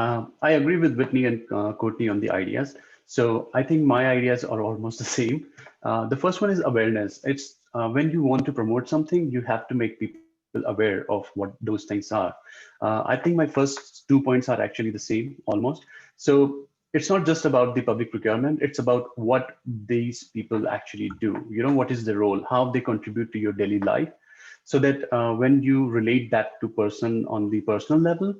I agree with Whitney and Courtney on the ideas. So I think my ideas are almost the same. The first one is awareness. It's when you want to promote something, you have to make people aware of what those things are. I think my first 2 points are actually the same almost. So it's not just about the public procurement, it's about what these people actually do. What is their role, how they contribute to your daily life, so that when you relate that to person on the personal level,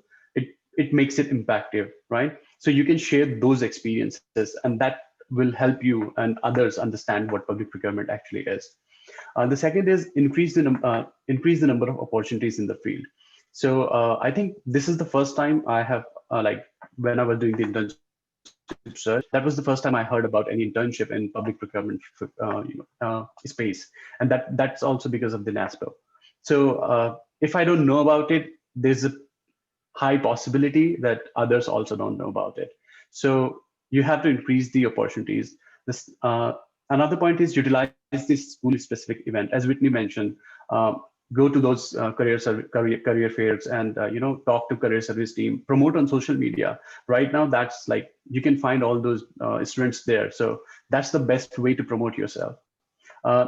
it makes it impactful, right? So you can share those experiences, and that will help you and others understand what public procurement actually is. The second is increase the number of opportunities in the field. So I think this is the first time I have when I was doing the internship search, that was the first time I heard about any internship in public procurement space, and that's also because of the NASPO. So if I don't know about it, there's a high possibility that others also don't know about it. So you have to increase the opportunities. This another point is utilize this school-specific event, as Whitney mentioned. Go to those career fairs and talk to career service team. Promote on social media. Right now, that's like you can find all those students there. So that's the best way to promote yourself.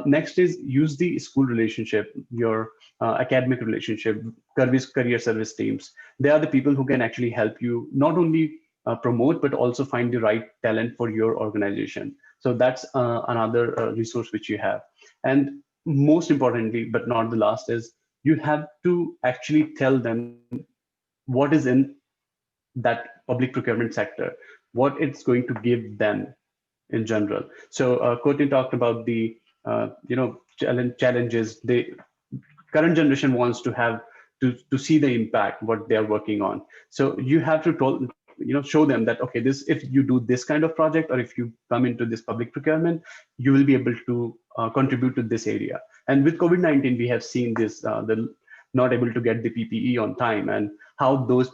Next is use the school relationship, your academic relationship, career service teams. They are the people who can actually help you not only promote, but also find the right talent for your organization. So that's another resource which you have. And most importantly, but not the last, is you have to actually tell them what is in that public procurement sector, what it's going to give them in general. So Courtney talked about the challenges. The current generation wants to have to see the impact what they are working on. So you have to show them that, okay, this, if you do this kind of project, or if you come into this public procurement, you will be able to contribute to this area. And with COVID-19, we have seen this, the not able to get the PPE on time, and how those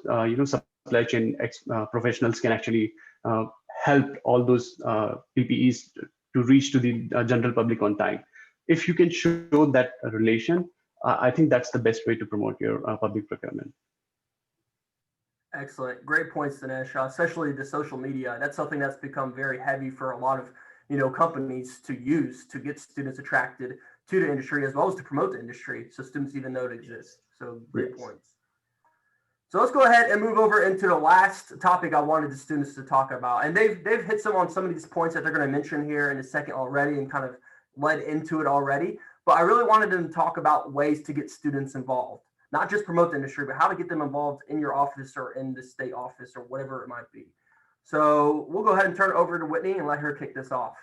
supply chain professionals can actually help all those PPEs to reach to the general public on time. If you can show that relation, I think that's the best way to promote your public procurement. Excellent. Great points, Dinesh, especially the social media. That's something that's become very heavy for a lot of companies to use to get students attracted to the industry, as well as to promote the industry, so students even know it exists. So great points. So let's go ahead and move over into the last topic I wanted the students to talk about. And they've hit some of these points that they're going to mention here in a second already, and kind of led into it already. But I really wanted them to talk about ways to get students involved, not just promote the industry, but how to get them involved in your office or in the state office or whatever it might be. So we'll go ahead and turn it over to Whitney and let her kick this off.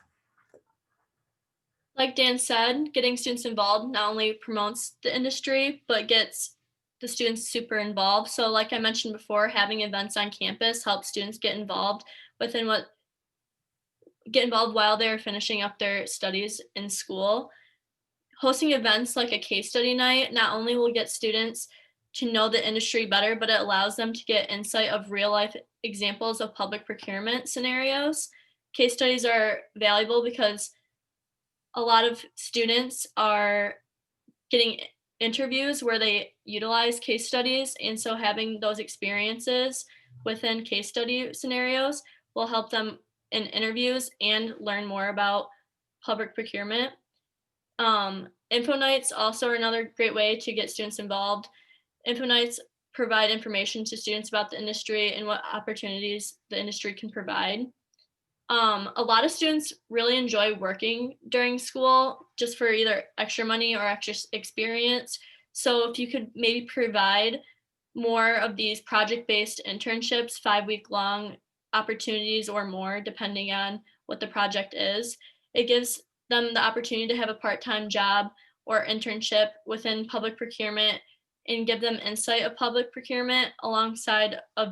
Like Dan said, getting students involved not only promotes the industry, but gets the students super involved. So like I mentioned before, having events on campus helps students get involved while they're finishing up their studies in school. Hosting events like a case study night not only will get students to know the industry better, but it allows them to get insight of real life examples of public procurement scenarios. Case studies are valuable because a lot of students are getting interviews where they utilize case studies, and so having those experiences within case study scenarios will help them in interviews and learn more about public procurement. Info nights also are another great way to get students involved. Info nights provide information to students about the industry and what opportunities the industry can provide. A lot of students really enjoy working during school just for either extra money or extra experience. So if you could maybe provide more of these project-based internships, 5-week-long opportunities or more, depending on what the project is, it gives them the opportunity to have a part-time job or internship within public procurement and give them insight of public procurement alongside a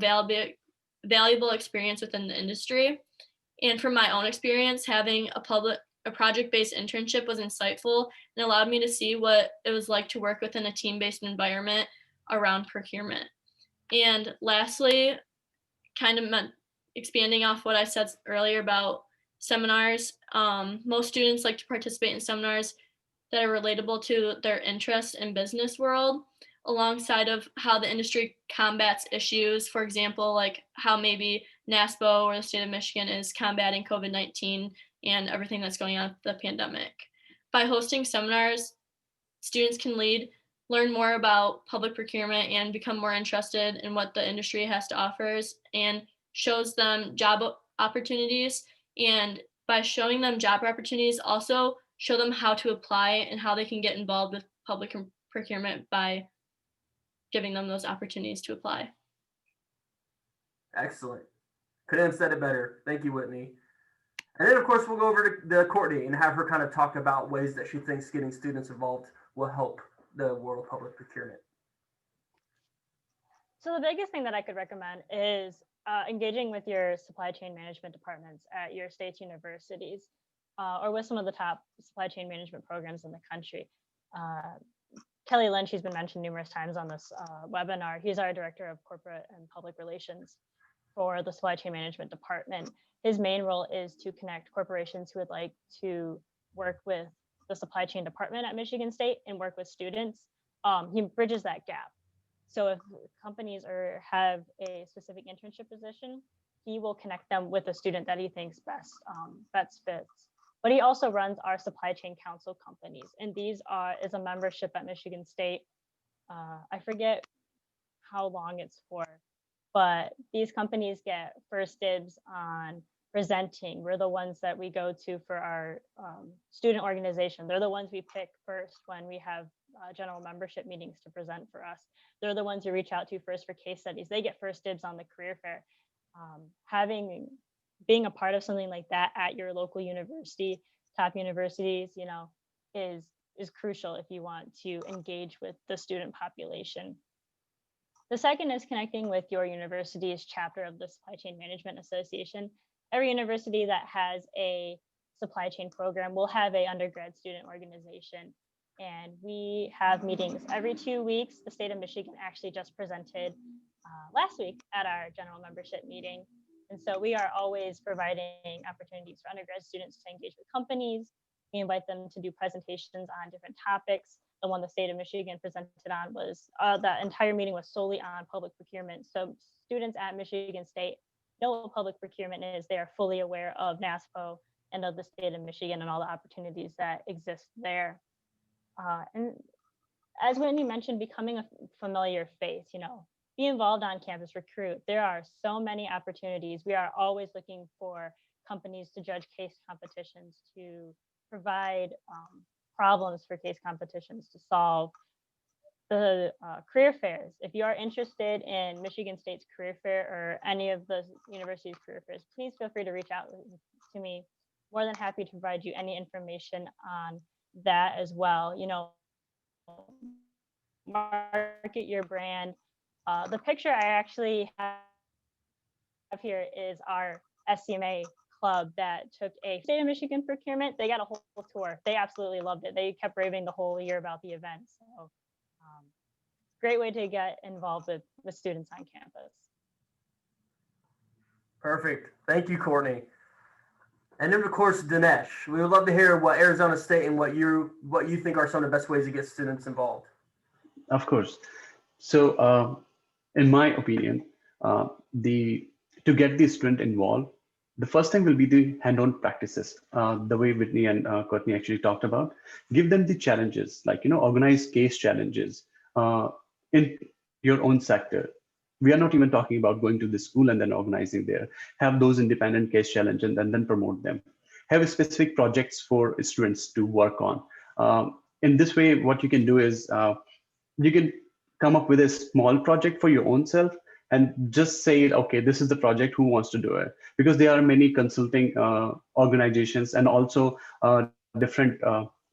valuable experience within the industry. And from my own experience, having a project-based internship was insightful and allowed me to see what it was like to work within a team-based environment around procurement. And lastly, kind of expanding off what I said earlier about seminars, most students like to participate in seminars that are relatable to their interests in business world, alongside of how the industry combats issues, for example, like how maybe NASPO or the state of Michigan is combating COVID-19 and everything that's going on with the pandemic. By hosting seminars, students can learn more about public procurement and become more interested in what the industry has to offer, and shows them job opportunities. And by showing them job opportunities, also show them how to apply and how they can get involved with public procurement by giving them those opportunities to apply. Excellent. Couldn't have said it better. Thank you, Whitney. And then, of course, we'll go over to Courtney and have her kind of talk about ways that she thinks getting students involved will help the world of public procurement. So the biggest thing that I could recommend is engaging with your supply chain management departments at your state's universities or with some of the top supply chain management programs in the country. Kelly Lynch, he's been mentioned numerous times on this webinar. He's our Director of Corporate and Public Relations for the Supply Chain Management Department. His main role is to connect corporations who would like to work with the supply chain department at Michigan State and work with students. He bridges that gap. So if companies have a specific internship position, he will connect them with a student that he thinks best fits. But he also runs our supply chain council companies, and these is a membership at Michigan State. I forget how long it's for, but these companies get first dibs on presenting. We're the ones that we go to for our student organization. They're the ones we pick first when we have general membership meetings to present for us. They're the ones we reach out to first for case studies. They get first dibs on the career fair. Being a part of something like that at your local university, top universities, is crucial if you want to engage with the student population. The second is connecting with your university's chapter of the Supply Chain Management Association. Every university that has a supply chain program will have an undergrad student organization. And we have meetings every 2 weeks. The state of Michigan actually just presented last week at our general membership meeting. And so we are always providing opportunities for undergrad students to engage with companies. We invite them to do presentations on different topics. The one the state of Michigan presented on was, that entire meeting was solely on public procurement. So students at Michigan State know what public procurement is. They are fully aware of NASPO and of the state of Michigan and all the opportunities that exist there. And as Whitney mentioned, becoming a familiar face, be involved on campus, recruit. There are so many opportunities. We are always looking for companies to judge case competitions, to provide problems for case competitions to solve. The career fairs. If you are interested in Michigan State's career fair or any of the university's career fairs, please feel free to reach out to me. More than happy to provide you any information on that as well. Market your brand. The picture I actually have here is our SCMA club that took a state of Michigan procurement. They got a whole tour. They absolutely loved it. They kept raving the whole year about the event. So great way to get involved with students on campus. Perfect. Thank you, Courtney. And then, of course, Dinesh, we would love to hear what Arizona State and what you think are some of the best ways to get students involved. Of course. So in my opinion, to get the student involved, the first thing will be the hand-on practices, the way Whitney and Courtney actually talked about. Give them the challenges, like, organize case challenges in your own sector. We are not even talking about going to the school and then organizing there. Have those independent case challenges and then promote them. Have specific projects for students to work on. In this way, what you can do is you can come up with a small project for your own self and just say, okay, this is the project, who wants to do it? Because there are many consulting organizations and also different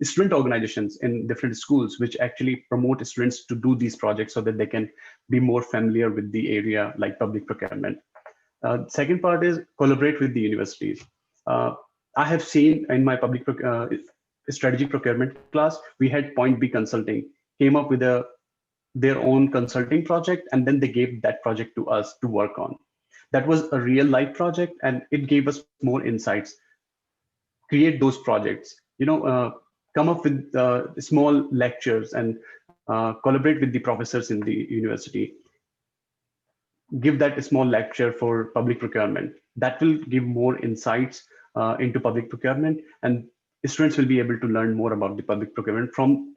student organizations in different schools, which actually promote students to do these projects so that they can be more familiar with the area like public procurement. Second part is collaborate with the universities. I have seen in my public strategy procurement class, we had Point B Consulting, came up with their own consulting project, and then they gave that project to us to work on. That was a real life project, and it gave us more insights. Create those projects, come up with small lectures and collaborate with the professors in the university. Give that a small lecture for public procurement. That will give more insights into public procurement, and students will be able to learn more about the public procurement from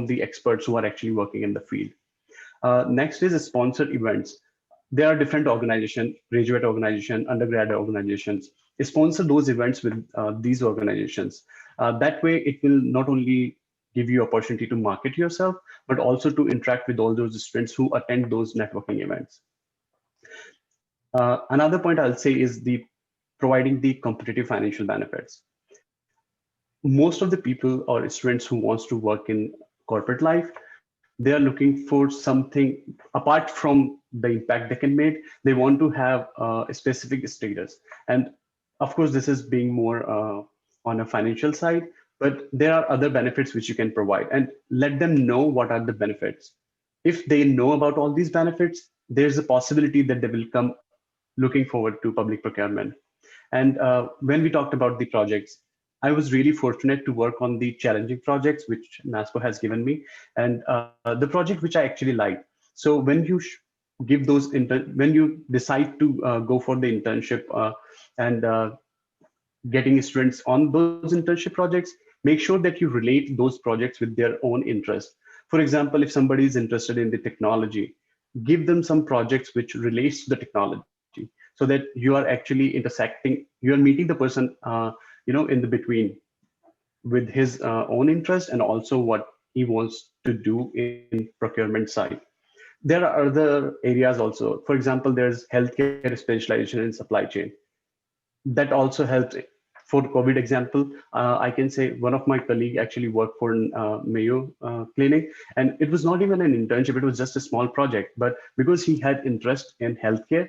the experts who are actually working in the field. Next is sponsored events. There are different organizations, graduate organizations, undergrad organizations. Sponsor those events with these organizations. That way, it will not only give you opportunity to market yourself, but also to interact with all those students who attend those networking events. Another point I'll say is the providing the competitive financial benefits. Most of the people or students who wants to work in corporate life, they are looking for something apart from the impact they can make. They want to have a specific status. And of course, this is being more on a financial side, but there are other benefits which you can provide, and let them know what are the benefits. If they know about all these benefits, there's a possibility that they will come looking forward to public procurement. And when we talked about the projects, I was really fortunate to work on the challenging projects which NASPO has given me, and the project which I actually liked. So when you give those when you decide to go for the internship and getting students on those internship projects, make sure that you relate those projects with their own interest. For example, if somebody is interested in the technology, give them some projects which relates to the technology, so that you are actually intersecting, you are meeting the person in the between with his own interest and also what he wants to do in procurement side. There are other areas also. For example, there's healthcare specialization in supply chain. That also helps. For COVID example, I can say one of my colleague actually worked for Mayo Clinic, and it was not even an internship, it was just a small project. But because he had interest in healthcare,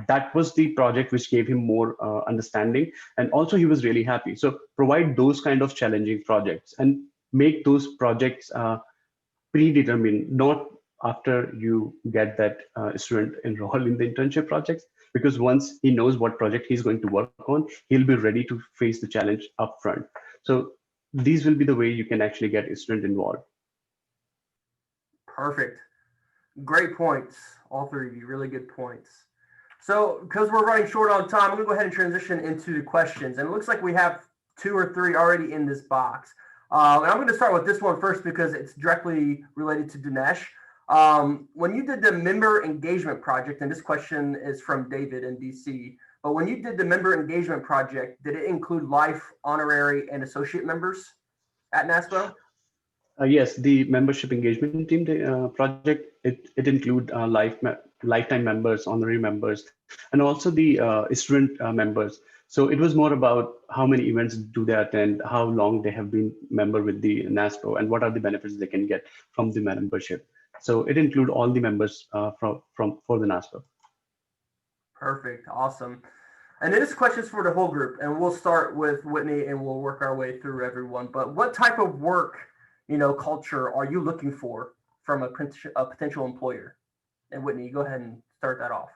that was the project which gave him more understanding, and also he was really happy. So provide those kind of challenging projects and make those projects predetermined, not after you get that student enrolled in the internship projects, because once he knows what project he's going to work on, he'll be ready to face the challenge upfront. So these will be the way you can actually get a student involved. Perfect. Great points, all three of you. Really good points. So because we're running short on time, I'm going to go ahead and transition into the questions. And it looks like we have 2 or 3 already in this box. And I'm going to start with this one first because it's directly related to Dinesh. When you did the member engagement project, and this question is from David in DC, but when you did the member engagement project, did it include life, honorary, and associate members at NASPO? Yes, the membership engagement team project, it include lifetime members, honorary members, and also the student members. So it was more about how many events do they attend, how long they have been member with the NASPO, and what are the benefits they can get from the membership. So it include all the members for the NASPO. Perfect. Awesome. And then this question is for the whole group, and we'll start with Whitney and we'll work our way through everyone. But what type of work, culture are you looking for from a potential employer? And Whitney, go ahead and start that off.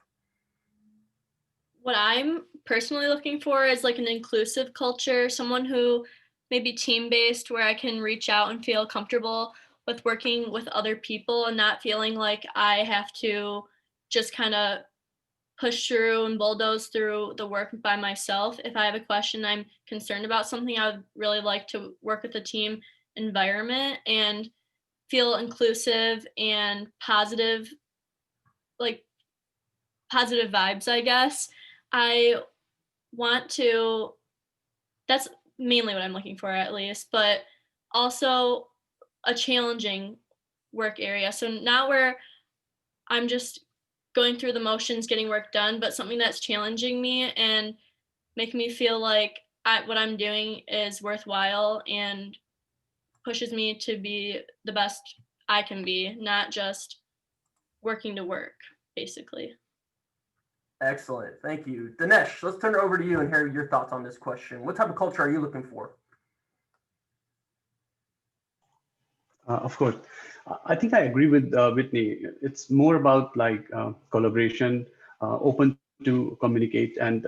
What I'm personally looking for is like an inclusive culture, someone who may be team-based, where I can reach out and feel comfortable with working with other people and not feeling like I have to just kind of push through and bulldoze through the work by myself. If I have a question, I'm concerned about something, I would really like to work with a team environment and feel inclusive and positive, like positive vibes, I guess. I want to, that's mainly what I'm looking for at least, but also a challenging work area. So not where I'm just going through the motions, getting work done, but something that's challenging me and making me feel like what I'm doing is worthwhile and pushes me to be the best I can be, not just working to work, basically. Excellent. Thank you. Dinesh, let's turn it over to you and hear your thoughts on this question. What type of culture are you looking for? Of course. I think I agree with Whitney. It's more about like collaboration, open to communicate and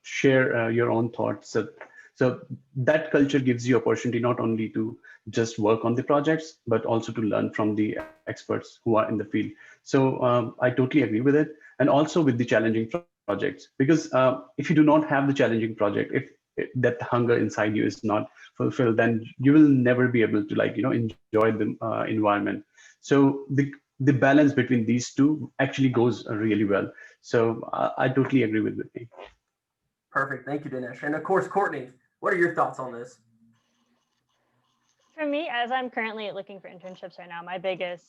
share your own thoughts. So that culture gives you opportunity not only to just work on the projects, but also to learn from the experts who are in the field. So I totally agree with it. And also with the challenging projects, because if you do not have the challenging project, if that hunger inside you is not fulfilled, then you will never be able to enjoy the environment. So the balance between these two actually goes really well. So I totally agree with Whitney. Perfect. Thank you, Dinesh. And of course, Courtney, what are your thoughts on this? For me, as I'm currently looking for internships right now, my biggest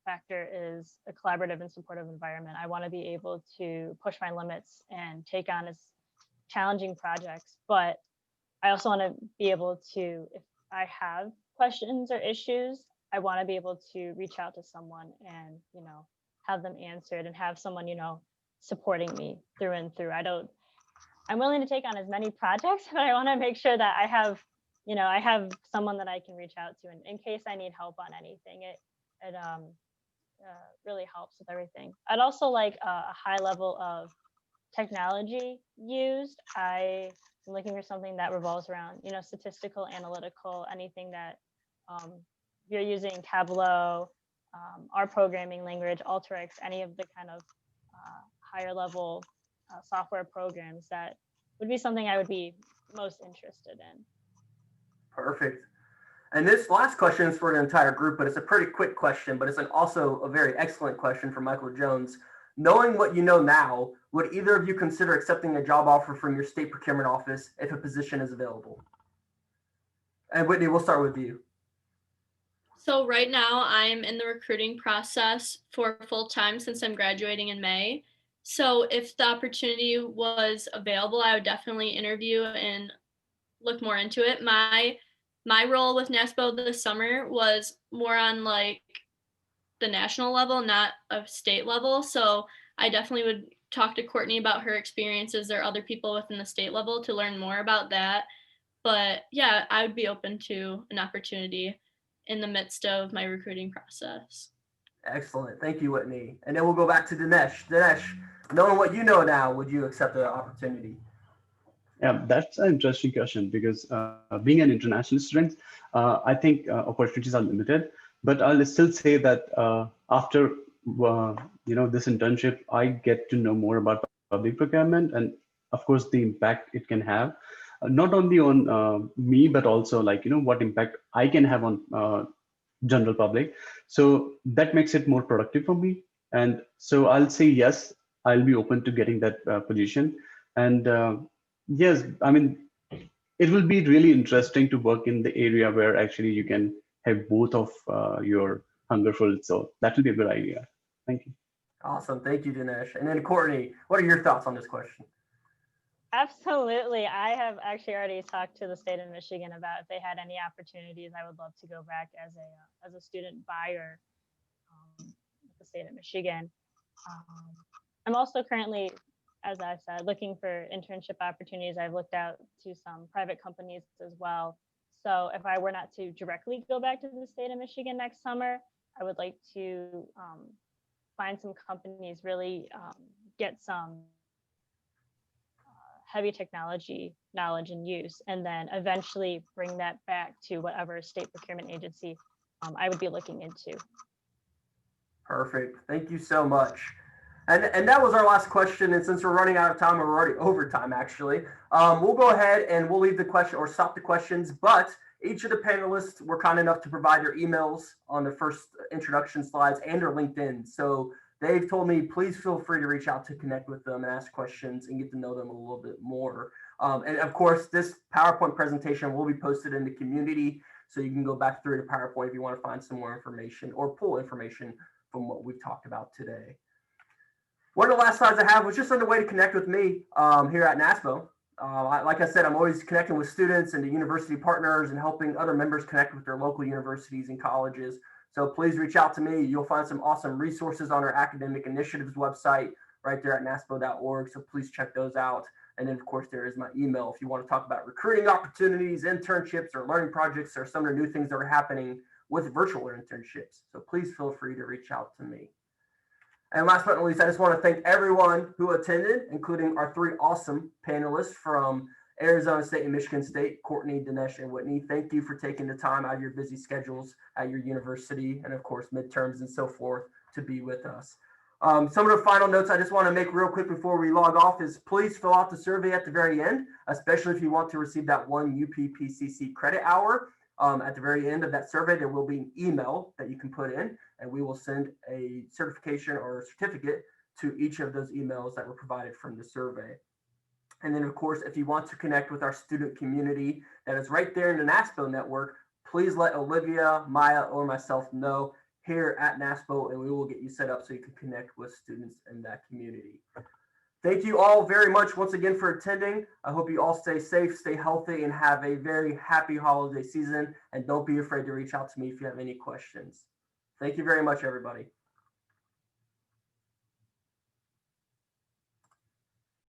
factor is a collaborative and supportive environment. I want to be able to push my limits and take on as challenging projects, but I also want to be able to, if I have questions or issues, I want to be able to reach out to someone and, have them answered and have someone, supporting me through and through. I'm willing to take on as many projects, but I want to make sure that I have someone that I can reach out to in case I need help on anything. It really helps with everything. I'd also like a high level of technology used. I'm looking for something that revolves around, statistical, analytical, anything that you're using Tableau, our programming language, Alteryx, any of the kind of higher level software programs that would be something I would be most interested in. Perfect. And this last question is for the entire group, but it's a pretty quick question, but it's also a very excellent question from Michael Jones. Knowing what you know now, would either of you consider accepting a job offer from your state procurement office if a position is available? And Whitney, we'll start with you. So right now I'm in the recruiting process for full-time since I'm graduating in May. So if the opportunity was available, I would definitely interview and look more into it. My role with NASPO this summer was more on like the national level, not a state level. So I definitely would talk to Courtney about her experiences or other people within the state level to learn more about that. But yeah, I would be open to an opportunity in the midst of my recruiting process. Excellent. Thank you, Whitney. And then we'll go back to Dinesh. Dinesh, knowing what you know now, would you accept the opportunity? Yeah, that's an interesting question because being an international student, I think opportunities are limited. But I'll still say that after this internship, I get to know more about public procurement and, of course, the impact it can have, not only on me, but also what impact I can have on general public. So that makes it more productive for me. And so I'll say yes, I'll be open to getting that position. And yes, I mean, it will be really interesting to work in the area where actually you can have both of your hunger fulfilled. So that will be a good idea. Thank you. Awesome. Thank you, Dinesh. And then Courtney, what are your thoughts on this question? Absolutely. I have actually already talked to the state of Michigan about if they had any opportunities. I would love to go back as a student buyer with the state of Michigan. I'm also currently, as I said, looking for internship opportunities. I've looked out to some private companies as well. So if I were not to directly go back to the state of Michigan next summer, I would like to find some companies, really get some heavy technology knowledge and use, and then eventually bring that back to whatever state procurement agency I would be looking into. Perfect. Thank you so much. And that was our last question. And since we're running out of time, we're already over time, actually, we'll go ahead and we'll leave the question or stop the questions. But each of the panelists were kind enough to provide their emails on the first introduction slides and their LinkedIn. So they've told me, please feel free to reach out to connect with them and ask questions and get to know them a little bit more. And of course, this PowerPoint presentation will be posted in the community. So you can go back through the PowerPoint if you want to find some more information or pull information from what we've talked about today. One of the last slides I have was just on the way to connect with me here at NASPO. Like I said, I'm always connecting with students and the university partners and helping other members connect with their local universities and colleges. So please reach out to me. You'll find some awesome resources on our academic initiatives website right there at naspo.org. So please check those out. And then, of course, there is my email if you want to talk about recruiting opportunities, internships, or learning projects, or some of the new things that are happening with virtual internships. So please feel free to reach out to me. And last but not least, I just want to thank everyone who attended, including our three awesome panelists from Arizona State and Michigan State, Courtney, Dinesh, and Whitney. Thank you for taking the time out of your busy schedules at your university and, of course, midterms and so forth to be with us. Some of the final notes I just want to make real quick before we log off is please fill out the survey at the very end, especially if you want to receive that one UPPCC credit hour. At the very end of that survey, there will be an email that you can put in, and we will send a certification or a certificate to each of those emails that were provided from the survey. And then, of course, if you want to connect with our student community that is right there in the NASPO network, please let Olivia, Maya, or myself know here at NASPO, and we will get you set up so you can connect with students in that community. Thank you all very much once again for attending. I hope you all stay safe, stay healthy, and have a very happy holiday season. And don't be afraid to reach out to me if you have any questions. Thank you very much, everybody.